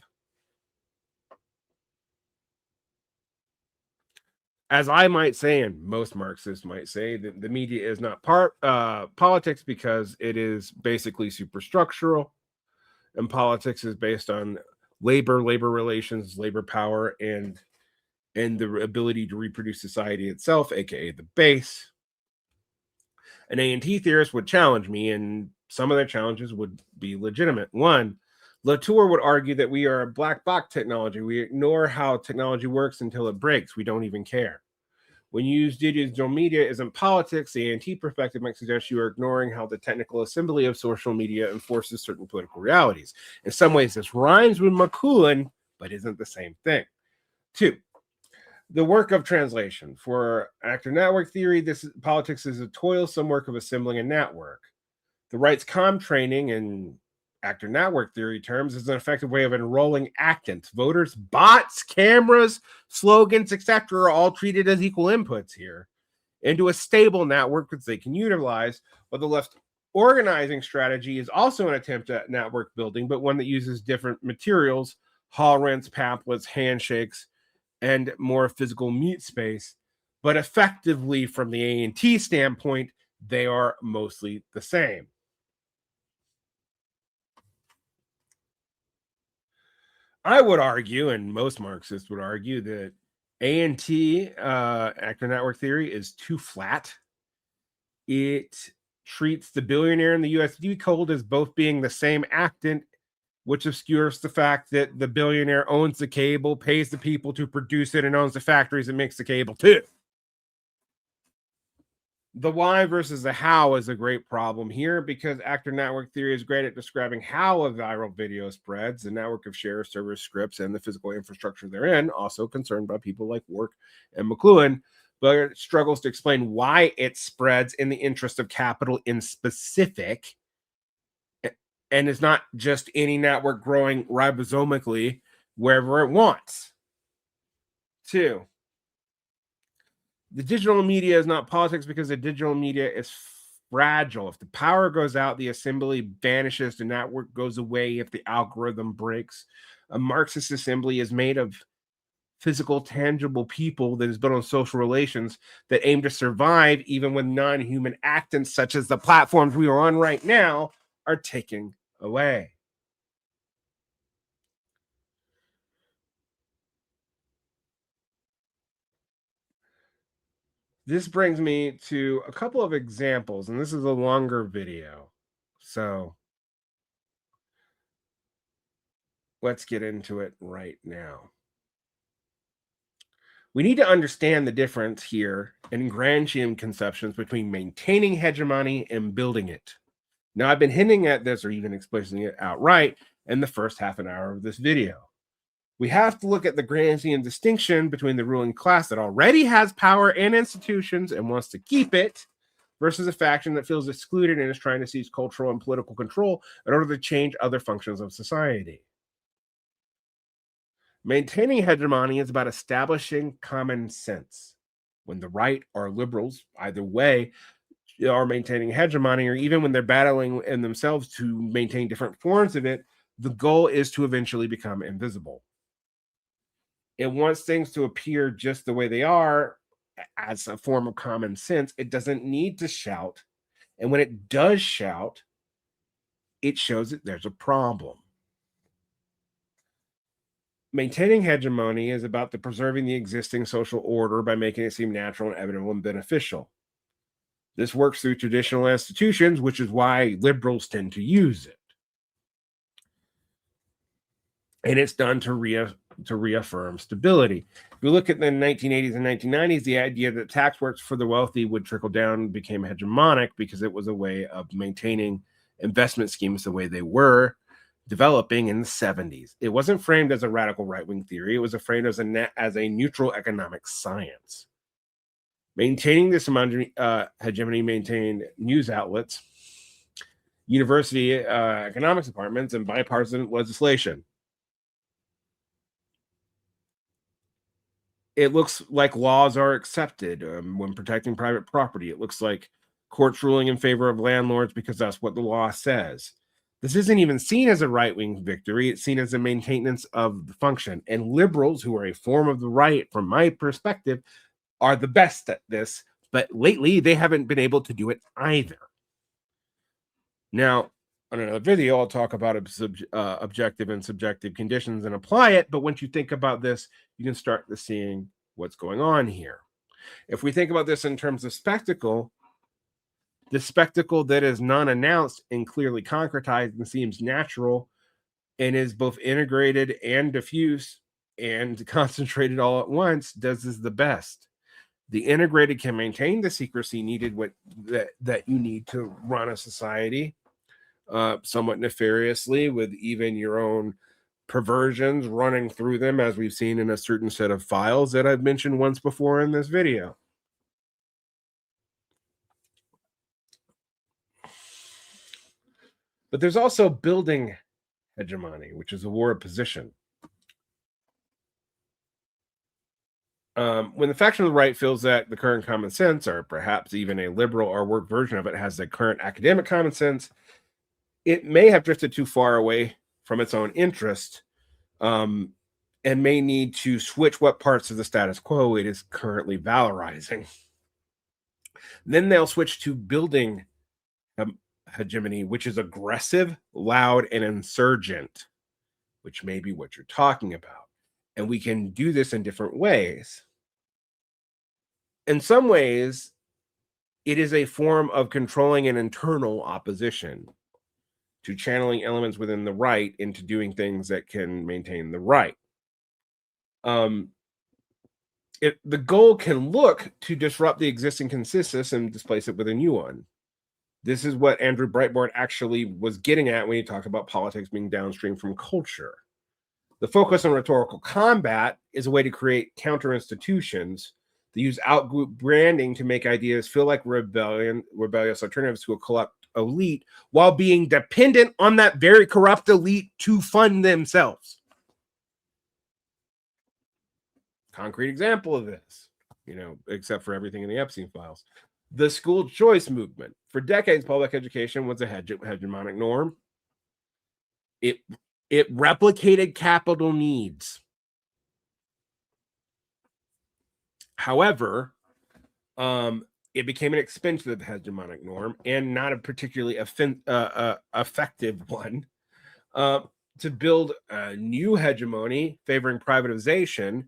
As I might say, and most Marxists might say, that the media is not politics because it is basically superstructural, and politics is based on labor relations, labor power, and the ability to reproduce society itself, aka the base. An A&T theorist would challenge me, and some of their challenges would be legitimate. One, Latour would argue that we are a black box technology. We ignore how technology works until it breaks. We don't even care. When you use digital media isn't politics, the A&T perspective might suggest you are ignoring how the technical assembly of social media enforces certain political realities. In some ways, this rhymes with McLuhan, but isn't the same thing. Two, The work of translation. For actor network theory, politics is a toilsome work of assembling a network. The right's com training in actor network theory terms is an effective way of enrolling actants, voters, bots, cameras, slogans, etc. are all treated as equal inputs here into a stable network that they can utilize. But the left organizing strategy is also an attempt at network building, but one that uses different materials, hall rents, pamphlets, handshakes, and more physical meat space. But effectively, from the A&T standpoint, they are mostly the same. I would argue, and most Marxists would argue, that A&T, actor network theory, is too flat. It treats the billionaire and the USD code as both being the same actant, which obscures the fact that the billionaire owns the cable, pays the people to produce it, and owns the factories that makes the cable too. The why versus the how is a great problem here, because actor network theory is great at describing how a viral video spreads, the network of shares, servers, scripts, and the physical infrastructure therein, also concerned by people like Work and McLuhan, but it struggles to explain why it spreads in the interest of capital in specific, and is not just any network growing ribosomically wherever it wants. 2, the digital media is not politics because the digital media is fragile. If the power goes out, the assembly vanishes, the network goes away if the algorithm breaks. A Marxist assembly is made of physical, tangible people that is built on social relations that aim to survive even when non-human actants, such as the platforms we are on right now, are taken away. This brings me to a couple of examples, and this is a longer video. So let's get into it right now. We need to understand the difference here in Gramscian conceptions between maintaining hegemony and building it. Now, I've been hinting at this or even explaining it outright in the first half an hour of this video. We have to look at the Gramscian distinction between the ruling class that already has power and institutions and wants to keep it versus a faction that feels excluded and is trying to seize cultural and political control in order to change other functions of society. Maintaining hegemony is about establishing common sense. When the right or liberals, either way, are maintaining hegemony, or even when they're battling in themselves to maintain different forms of it, the goal is to eventually become invisible. It wants things to appear just the way they are as a form of common sense. It doesn't need to shout. And when it does shout, it shows that there's a problem. Maintaining hegemony is about the preserving the existing social order by making it seem natural and evident and beneficial. This works through traditional institutions, which is why liberals tend to use it. And it's done to reaffirm stability. If you look at the 1980s and 1990s, the idea that tax works for the wealthy would trickle down became hegemonic because it was a way of maintaining investment schemes the way they were developing in the 70s. It wasn't framed as a radical right-wing theory. It was framed as a neutral economic science. Maintaining this hegemony maintained news outlets, university economics departments, and bipartisan legislation. It looks like laws are accepted when protecting private property. It looks like courts ruling in favor of landlords because that's what the law says. This isn't even seen as a right-wing victory. It's seen as a maintenance of the function. And liberals, who are a form of the right, from my perspective, are the best at this. But lately, they haven't been able to do it either. Now, on another video, I'll talk about objective and subjective conditions and apply it. But once you think about this, you can start to seeing what's going on here. If we think about this in terms of spectacle, the spectacle that is non-announced and clearly concretized and seems natural and is both integrated and diffuse and concentrated all at once does is the best. The integrated can maintain the secrecy needed that you need to run a society somewhat nefariously with even your own perversions running through them, as we've seen in a certain set of files that I've mentioned once before in this video. But there's also building hegemony, which is a war of position. When the faction of the right feels that the current common sense, or perhaps even a liberal or work version of it, has the current academic common sense, it may have drifted too far away from its own interest, and may need to switch what parts of the status quo it is currently valorizing. Then they'll switch to building hegemony, which is aggressive, loud, and insurgent, which may be what you're talking about. And we can do this in different ways. In some ways, it is a form of controlling an internal opposition to channeling elements within the right into doing things that can maintain the right. The goal can look to disrupt the existing consensus and displace it with a new one. This is what Andrew Breitbart actually was getting at when he talked about politics being downstream from culture. The focus on rhetorical combat is a way to create counter institutions that use outgroup branding to make ideas feel like rebellious alternatives to a corrupt elite, while being dependent on that very corrupt elite to fund themselves. Concrete example of this, except for everything in the Epstein files. The school choice movement. For decades, public education was a hegemonic norm. It replicated capital needs. However, it became an expensive hegemonic norm and not a particularly effective one. To build a new hegemony favoring privatization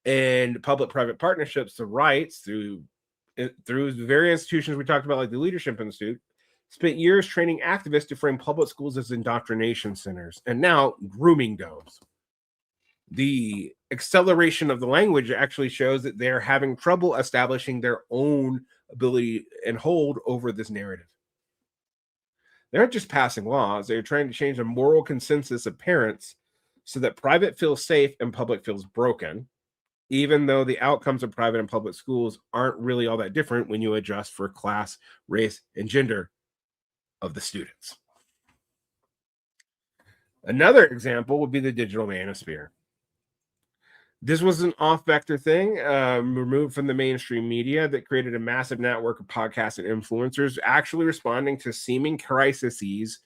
and public-private partnerships to rights through various institutions we talked about, like the Leadership Institute, spent years training activists to frame public schools as indoctrination centers, and now grooming domes. The acceleration of the language actually shows that they're having trouble establishing their own ability and hold over this narrative. They aren't just passing laws, they're trying to change the moral consensus of parents so that private feels safe and public feels broken, even though the outcomes of private and public schools aren't really all that different when you adjust for class, race, and gender of the students. Another example would be the digital manosphere. This was an off-vector thing, removed from the mainstream media, that created a massive network of podcasts and influencers actually responding to seeming crises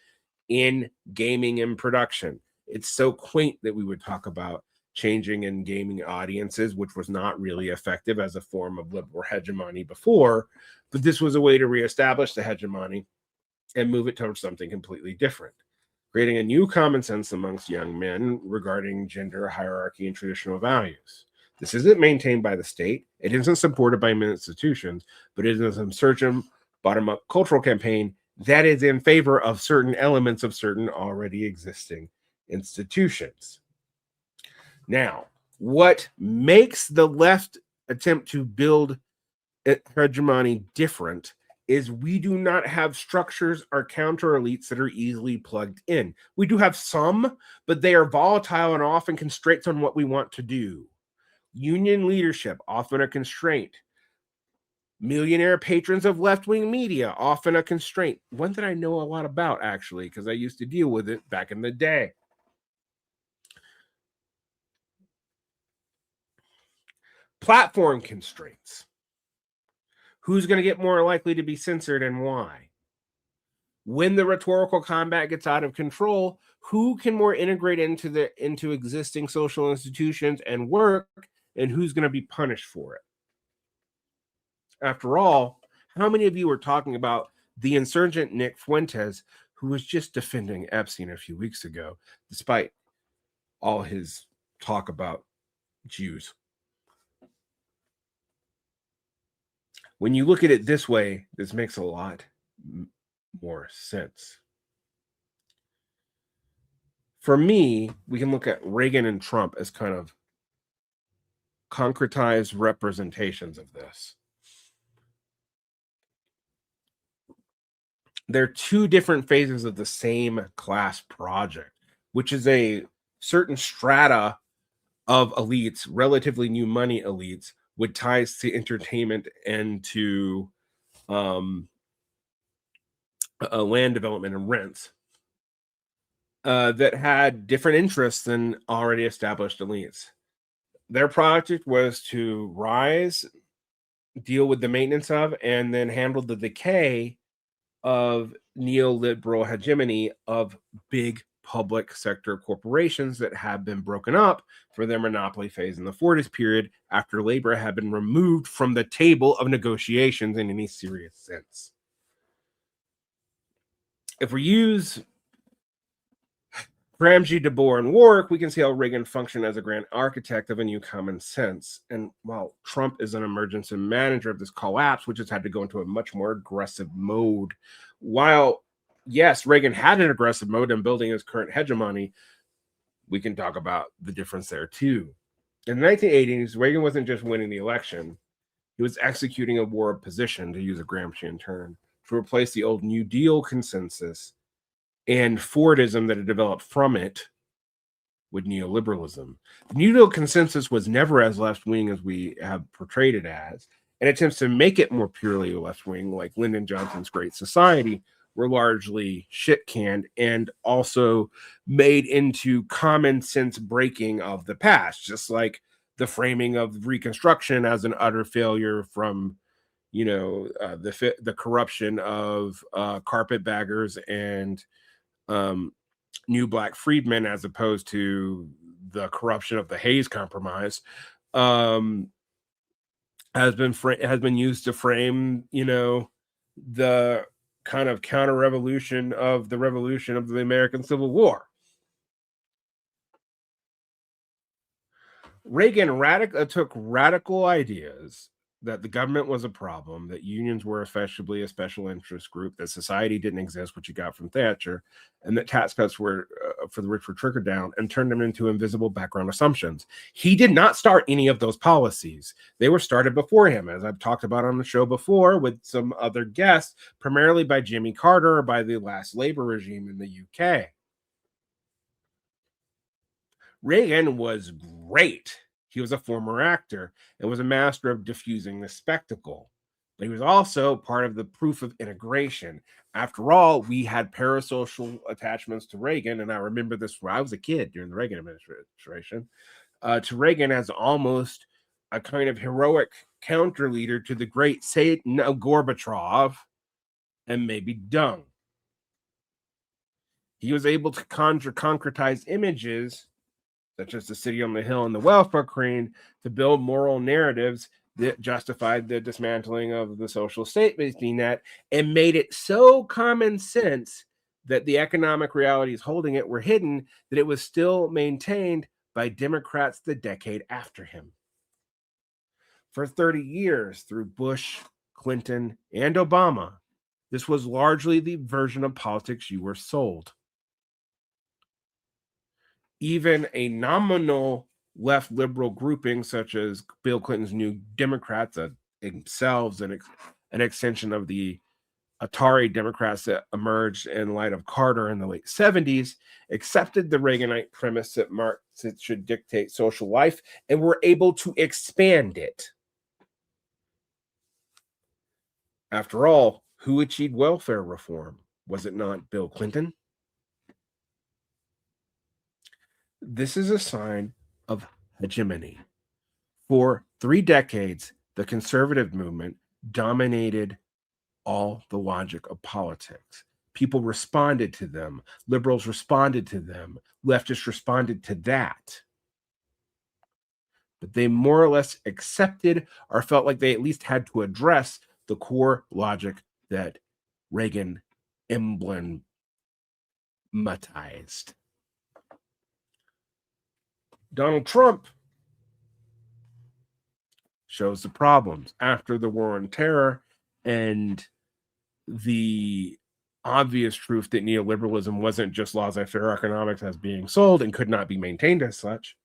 in gaming and production. It's so quaint that we would talk about changing in gaming audiences, which was not really effective as a form of liberal hegemony before, but this was a way to reestablish the hegemony and move it towards something completely different, creating a new common sense amongst young men regarding gender hierarchy and traditional values. This isn't maintained by the state. It isn't supported by institutions, but it is an insurgent, bottom-up cultural campaign that is in favor of certain elements of certain already existing institutions. Now, what makes the left attempt to build hegemony different is we do not have structures or counter elites that are easily plugged in. We do have some, but they are volatile and often constraints on what we want to do. Union leadership, often a constraint. Millionaire patrons of left-wing media, often a constraint. One that I know a lot about, actually, because I used to deal with it back in the day. Platform constraints. Who's going to get more likely to be censored and why? When the rhetorical combat gets out of control, who can more integrate into existing social institutions and work, and who's going to be punished for it? After all, how many of you are talking about the insurgent Nick Fuentes, who was just defending Epstein a few weeks ago, despite all his talk about Jews? When you look at it this way, this makes a lot more sense. For me, we can look at Reagan and Trump as kind of concretized representations of this. They're two different phases of the same class project, which is a certain strata of elites, relatively new money elites, with ties to entertainment and to land development and rents, that had different interests than already established elites. Their project was to rise, deal with the maintenance of, and then handle the decay of neoliberal hegemony of big public sector corporations that had been broken up for their monopoly phase in the Fordist period after labor had been removed from the table of negotiations in any serious sense. If we use Gramsci, Debord, and Warwick, we can see how Reagan functioned as a grand architect of a new common sense. And while Trump is an emergency manager of this collapse, which has had to go into a much more aggressive mode, while, yes, Reagan had an aggressive mode in building his current hegemony, we can talk about the difference there too. In the 1980s, Reagan wasn't just winning the election, he was executing a war of position, to use a Gramscian term, to replace the old New Deal consensus and Fordism that had developed from it with neoliberalism. The New Deal consensus was never as left-wing as we have portrayed it as, and attempts to make it more purely left-wing, like Lyndon Johnson's Great Society, were largely shit-canned and also made into common sense breaking of the past, just like the framing of Reconstruction as an utter failure from the corruption of carpetbaggers and new black freedmen, as opposed to the corruption of the Hayes Compromise, has been used to frame the kind of counter revolution of the American Civil War. Reagan took radical ideas that the government was a problem, that unions were effectively a special interest group, that society didn't exist, which you got from Thatcher, and that tax cuts were for the rich were trickled down, and turned them into invisible background assumptions. He did not start any of those policies. They were started before him, as I've talked about on the show before with some other guests, primarily by Jimmy Carter or by the last labor regime in the UK. Reagan was great. He was a former actor and was a master of diffusing the spectacle. But he was also part of the proof of integration. After all, we had parasocial attachments to Reagan, and I remember this when I was a kid during the Reagan administration, to Reagan as almost a kind of heroic counter leader to the great Satan of Gorbachev and maybe Dung. He was able to concretize images such as the city on the hill and the welfare queen, to build moral narratives that justified the dismantling of the social safety net and made it so common sense that the economic realities holding it were hidden, that it was still maintained by Democrats the decade after him. For 30 years, through Bush, Clinton, and Obama, this was largely the version of politics you were sold. Even a nominal left liberal grouping such as Bill Clinton's New Democrats, themselves an extension of the Atari Democrats that emerged in light of Carter in the late 70s, accepted the Reaganite premise that Marxists should dictate social life and were able to expand it. After all, who achieved welfare reform? Was it not Bill Clinton? This is a sign of hegemony. For 3 decades, the conservative movement dominated all the logic of politics. People responded to them. Liberals responded to them. Leftists responded to that. But they more or less accepted or felt like they at least had to address the core logic that Reagan emblematized. Donald Trump shows the problems after the war on terror and the obvious truth that neoliberalism wasn't just laissez-faire economics as being sold and could not be maintained as such,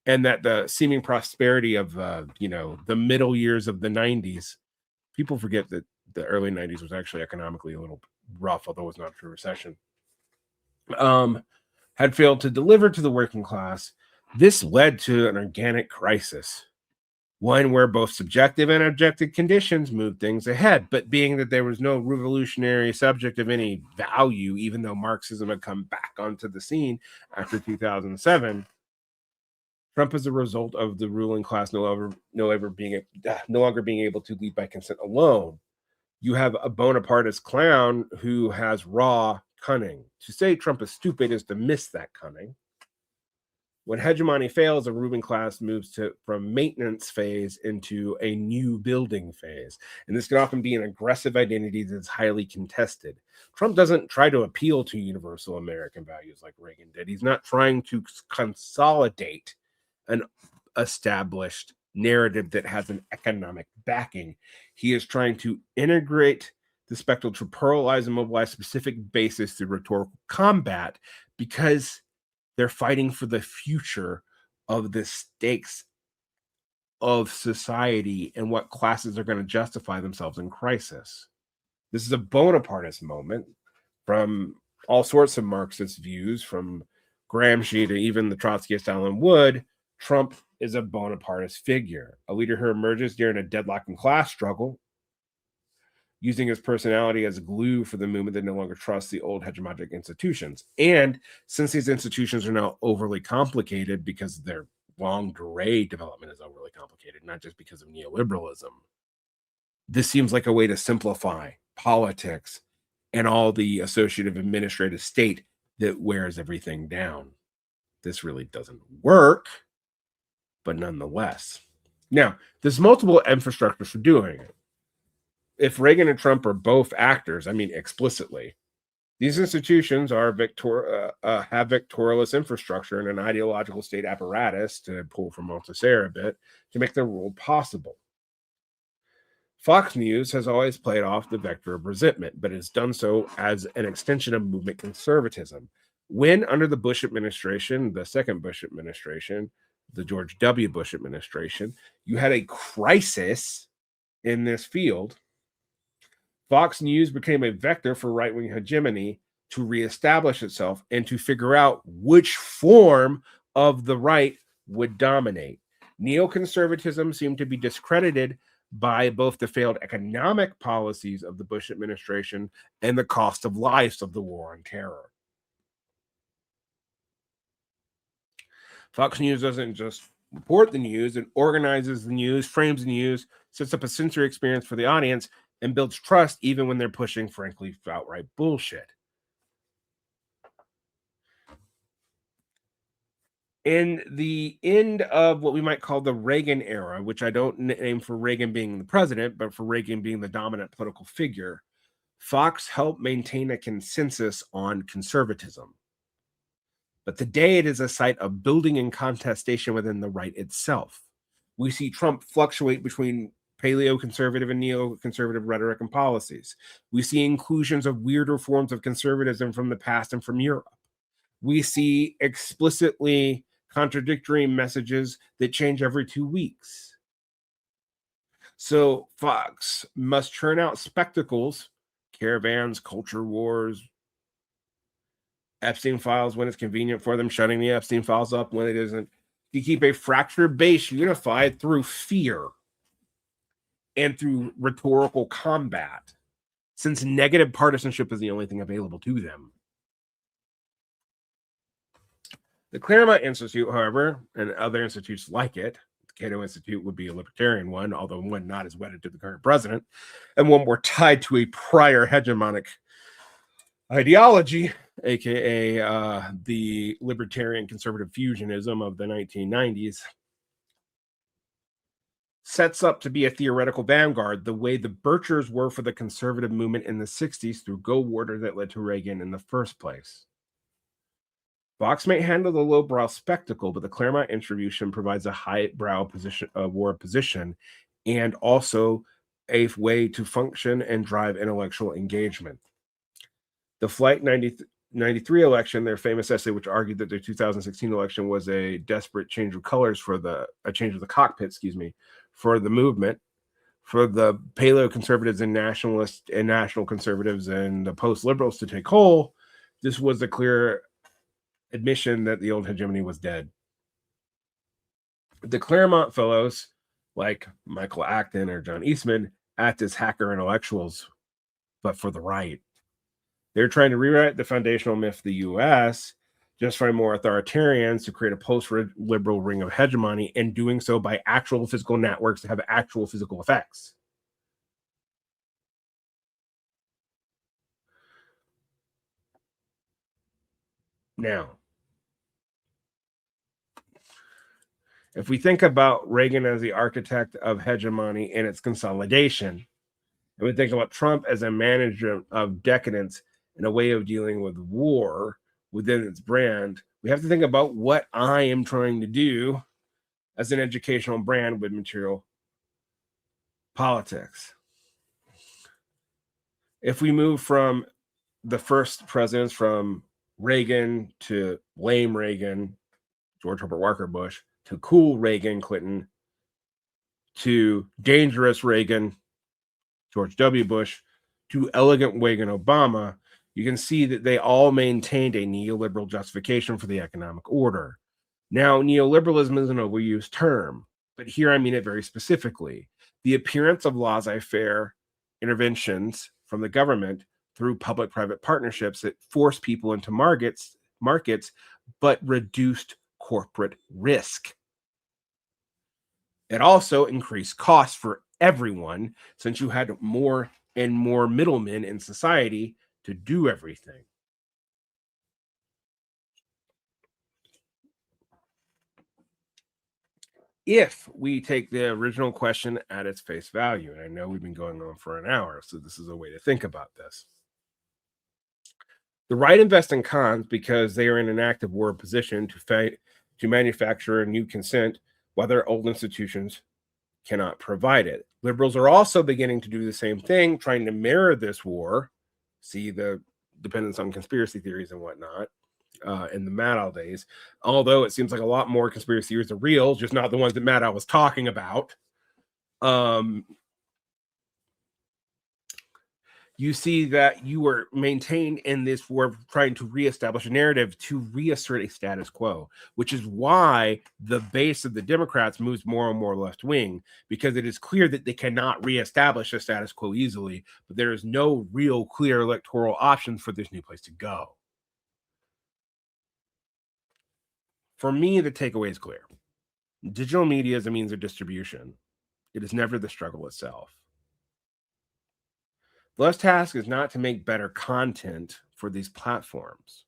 and that the seeming prosperity of the middle years of the 90s, people forget that the early 90s was actually economically a little rough, although it was not a true recession, had failed to deliver to the working class, this led to an organic crisis, one where both subjective and objective conditions moved things ahead. But being that there was no revolutionary subject of any value, even though Marxism had come back onto the scene after 2007, Trump is a result of the ruling class no longer being able to lead by consent alone. You have a Bonapartist clown who has raw cunning. To say Trump is stupid is to miss that cunning. When hegemony fails, a ruling class moves from maintenance phase into a new building phase. And this can often be an aggressive identity that's highly contested. Trump doesn't try to appeal to universal American values like Reagan did. He's not trying to consolidate an established narrative that has an economic backing. He is trying to integrate the spectrum to pluralize and mobilize specific bases through rhetorical combat, because they're fighting for the future of the stakes of society and what classes are going to justify themselves in crisis. This is a Bonapartist moment from all sorts of Marxist views, from Gramsci to even the Trotskyist Alan Wood. Trump is a Bonapartist figure, a leader who emerges during a deadlock class struggle, using his personality as glue for the movement that no longer trusts the old hegemonic institutions. And since these institutions are now overly complicated because their long durée development is overly complicated, not just because of neoliberalism, this seems like a way to simplify politics and all the associative administrative state that wears everything down. This really doesn't work, but nonetheless. Now, there's multiple infrastructures for doing it. If Reagan and Trump are both actors, I mean explicitly, these institutions are have vectoralist infrastructure and an ideological state apparatus, to pull from Althusser a bit, to make their rule possible. Fox News has always played off the vector of resentment, but has done so as an extension of movement conservatism. When, under the Bush administration, the second Bush administration, the George W. Bush administration, you had a crisis in this field, Fox News became a vector for right-wing hegemony to reestablish itself and to figure out which form of the right would dominate. Neoconservatism seemed to be discredited by both the failed economic policies of the Bush administration and the cost of lives of the war on terror. Fox News doesn't just report the news, it organizes the news, frames the news, sets up a sensory experience for the audience, and builds trust even when they're pushing, frankly, outright bullshit. In the end of what we might call the Reagan era, which I don't name for Reagan being the president, but for Reagan being the dominant political figure, Fox helped maintain a consensus on conservatism. But today it is a site of building and contestation within the right itself. We see Trump fluctuate between paleoconservative and neoconservative rhetoric and policies. We see inclusions of weirder forms of conservatism from the past and from Europe. We see explicitly contradictory messages that change every 2 weeks. So Fox must churn out spectacles, caravans, culture wars, Epstein files when it's convenient for them, shutting the Epstein files up when it isn't, to keep a fractured base unified through fear and through rhetorical combat, since negative partisanship is the only thing available to them. The Claremont Institute, however, and other institutes like it, the Cato Institute would be a libertarian one, although one not as wedded to the current president, and one more tied to a prior hegemonic ideology, aka the libertarian conservative fusionism of the 1990s, sets up to be a theoretical vanguard the way the Birchers were for the conservative movement in the 60s through Goldwater that led to Reagan in the first place. Fox may handle the lowbrow spectacle, but the Claremont Institute provides a highbrow position and also a way to function and drive intellectual engagement. The Flight 93 election, their famous essay, which argued that their 2016 election was a desperate change of colors a change of the cockpit, for the movement, for the paleo-conservatives and nationalists and national conservatives and the post-liberals to take hold. This was a clear admission that the old hegemony was dead. The Claremont fellows, like Michael Acton or John Eastman, act as hacker intellectuals, but for the right. They're trying to rewrite the foundational myth of the US, justify more authoritarians to create a post-liberal ring of hegemony, and doing so by actual physical networks that have actual physical effects. Now, if we think about Reagan as the architect of hegemony and its consolidation, and we think about Trump as a manager of decadence and a way of dealing with war within its brand, we have to think about what I am trying to do as an educational brand with material politics. If we move from the first presidents, from Reagan to lame Reagan, George Herbert Walker Bush, to cool Reagan, Clinton, to dangerous Reagan, George W. Bush, to elegant Reagan, Obama, you can see that they all maintained a neoliberal justification for the economic order. Now, neoliberalism is an overused term, but here I mean it very specifically. The appearance of laissez-faire interventions from the government through public-private partnerships that force people into markets, but reduced corporate risk. It also increased costs for everyone, since you had more and more middlemen in society to do everything. If we take the original question at its face value, and I know we've been going on for an hour, so this is a way to think about this. The right invest in cons because they are in an active war position to manufacture a new consent, while their old institutions cannot provide it. Liberals are also beginning to do the same thing, trying to mirror this war. See the dependence on conspiracy theories and whatnot in the Maddow days. Although it seems like a lot more conspiracy theories are real, just not the ones that Maddow was talking about. You see that you were maintained in this war trying to reestablish a narrative to reassert a status quo, which is why the base of the Democrats moves more and more left wing, because it is clear that they cannot reestablish a status quo easily, but there is no real clear electoral option for this new place to go. For me, the takeaway is clear. Digital media is a means of distribution. It is never the struggle itself. The left's task is not to make better content for these platforms.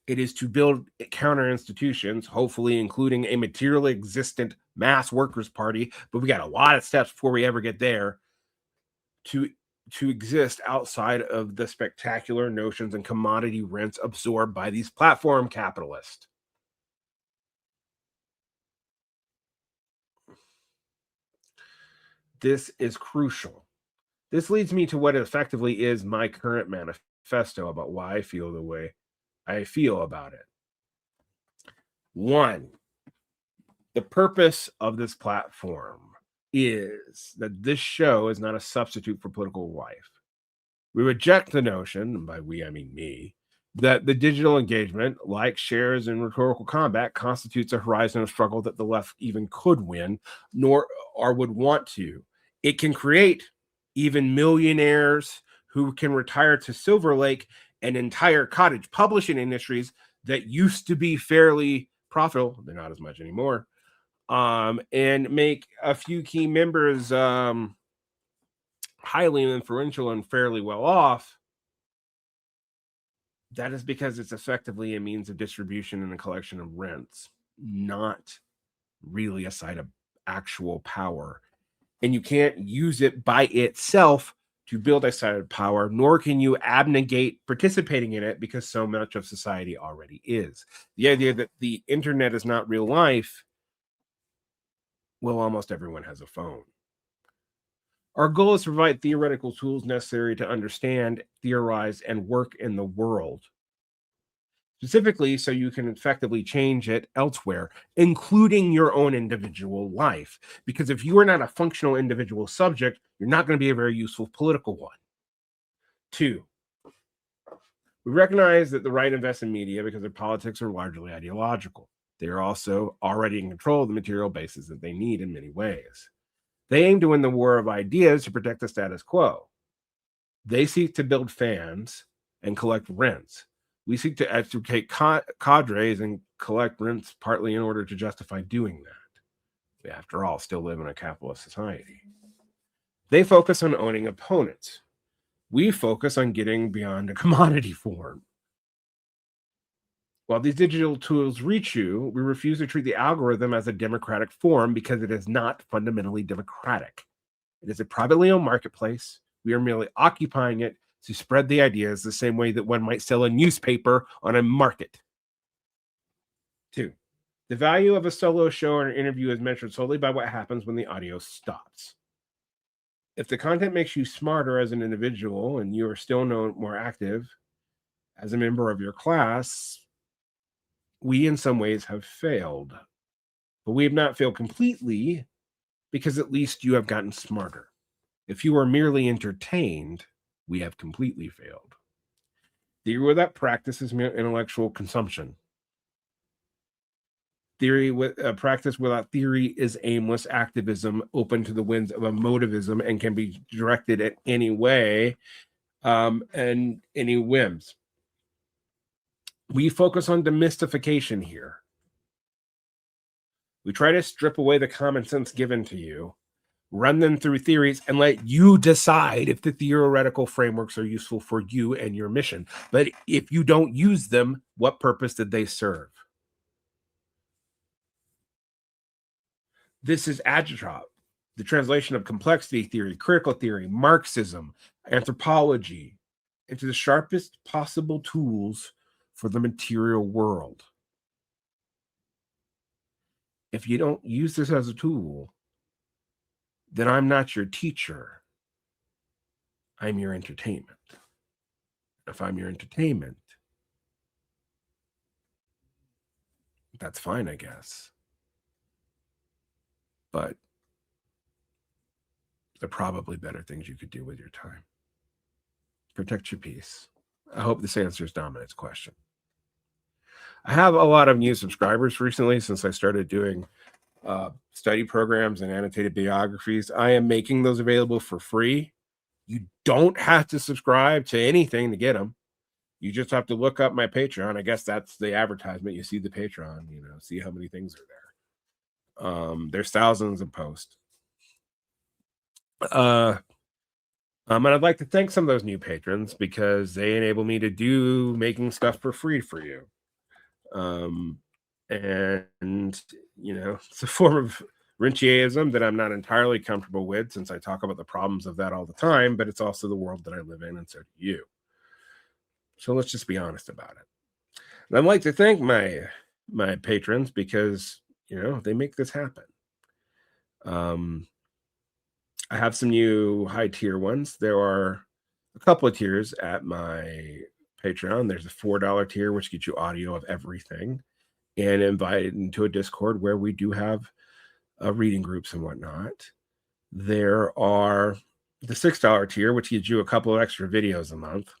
It is to build counter institutions, hopefully including a materially existent mass workers' party, but we got a lot of steps before we ever get there, to exist outside of the spectacular notions and commodity rents absorbed by these platform capitalists. This is crucial. This leads me to what effectively is my current manifesto about why I feel the way I feel about it. One, the purpose of this platform is that this show is not a substitute for political life. We reject the notion, and by we I mean me, that the digital engagement, like shares in rhetorical combat, constitutes a horizon of struggle that the left even could win, nor or would want to. It can create even millionaires who can retire to Silver Lake and entire cottage publishing industries that used to be fairly profitable. They're not as much anymore. And make a few key members highly influential and fairly well off. That is because it's effectively a means of distribution and a collection of rents, not really a site of actual power. And you can't use it by itself to build a side of power, nor can you abnegate participating in it, because so much of society already is. The idea that the internet is not real life, well, almost everyone has a phone. Our goal is to provide theoretical tools necessary to understand, theorize, and work in the world, specifically so you can effectively change it elsewhere, including your own individual life. Because if you are not a functional individual subject, you're not going to be a very useful political one. Two, We recognize that the right invests in media because their politics are largely ideological. They are also already in control of the material bases that they need in many ways. They aim to win the war of ideas to protect the status quo. They seek to build fans and collect rents. We seek to educate cadres and collect rents partly in order to justify doing that. We, after all, still live in a capitalist society. They focus on owning opponents. We focus on getting beyond a commodity form. While these digital tools reach you, we refuse to treat the algorithm as a democratic form because it is not fundamentally democratic. It is a privately owned marketplace. We are merely occupying it to spread the ideas the same way that one might sell a newspaper on a market. 2. The value of a solo show or an interview is measured solely by what happens when the audio stops. If the content makes you smarter as an individual and you are still more active as a member of your class, we in some ways have failed. But we have not failed completely because at least you have gotten smarter. If you are merely entertained, we have completely failed. Theory without practice is mere intellectual consumption. Practice without theory is aimless activism open to the winds of emotivism and can be directed at any way and any whims. We focus on demystification here. We try to strip away the common sense given to you, run them through theories, and let you decide if the theoretical frameworks are useful for you and your mission. But if you don't use them, what purpose did they serve? This is agitprop, the translation of complexity theory, critical theory, Marxism, anthropology, into the sharpest possible tools for the material world. If you don't use this as a tool, then I'm not your teacher. I'm your entertainment. If I'm your entertainment, that's fine, I guess. But there are probably better things you could do with your time. Protect your peace. I hope this answers Dominic's question. I have a lot of new subscribers recently since I started doing study programs and annotated biographies. I am making those available for free. You don't have to subscribe to anything to get them. You just have to look up my Patreon. I guess that's the advertisement. You see the Patreon, see how many things are there. There's thousands of posts. And I'd like to thank some of those new patrons because they enable me to do making stuff for free for you. And it's a form of rentierism that I'm not entirely comfortable with since I talk about the problems of that all the time, but it's also the world that I live in, and so do you. So let's just be honest about it. And I'd like to thank my patrons because they make this happen. I have some new high tier ones. There are a couple of tiers at my Patreon. There's a $4 tier, which gets you audio of everything and invited into a Discord where we do have reading groups and whatnot. There are the $6 tier, which gives you a couple of extra videos a month.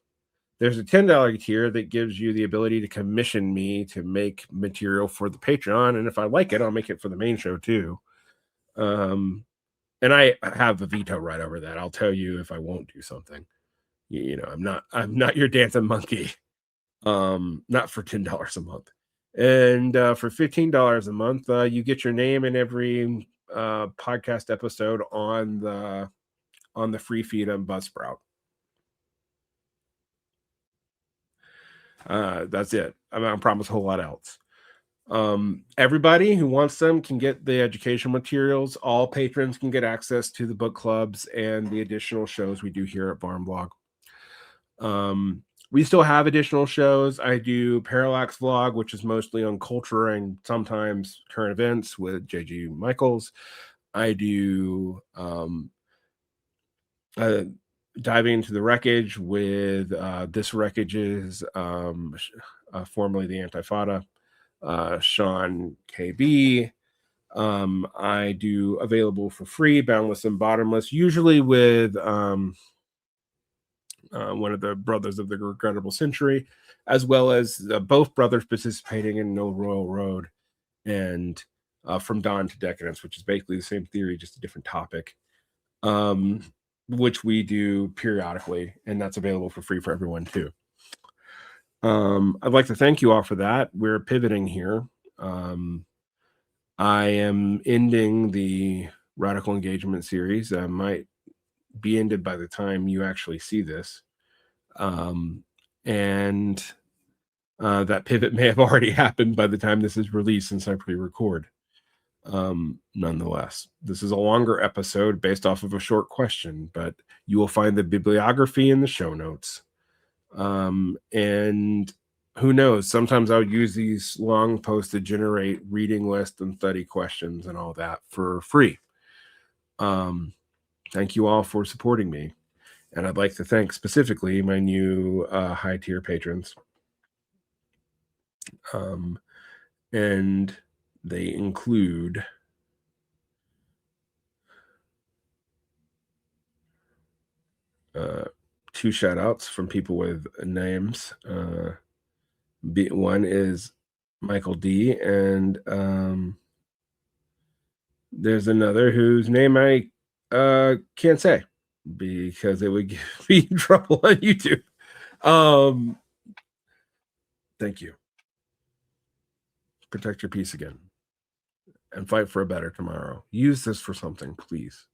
There's a $10 tier that gives you the ability to commission me to make material for the Patreon. And if I like it, I'll make it for the main show too. And I have a veto right over that. I'll tell you if I won't do something. I'm not your dancing monkey. Not for $10 a month. And for $15 a month, you get your name in every podcast episode on the free feed on Buzzsprout. That's it. I don't promise a whole lot else. Everybody who wants them can get the educational materials. All patrons can get access to the book clubs and the additional shows we do here at Barn Blog. We still have additional shows. I do Parallax Vlog, which is mostly on culture and sometimes current events with J.G. Michaels. I do diving into the wreckage with This Wreckage is formerly the Antifada, Sean KB. I do available for free, Boundless and Bottomless, usually with one of the brothers of the regrettable century, as well as both brothers participating in No Royal Road and From Dawn to Decadence, which is basically the same theory, just a different topic, which we do periodically, and that's available for free for everyone too. I'd like to thank you all for that. We're pivoting here. I am ending the Radical Engagement series. I might be ended by the time you actually see this. And that pivot may have already happened by the time this is released, since I pre-record. Nonetheless, this is a longer episode based off of a short question, but you will find the bibliography in the show notes. And who knows, sometimes I'll use these long posts to generate reading lists and study questions and all that for free. Thank you all for supporting me. And I'd like to thank specifically my new high tier patrons. And they include two shout outs from people with names. One is Michael D, and there's another whose name I can't say because it would get me in trouble on YouTube. Thank you. Protect your peace again and fight for a better tomorrow. Use this for something, please.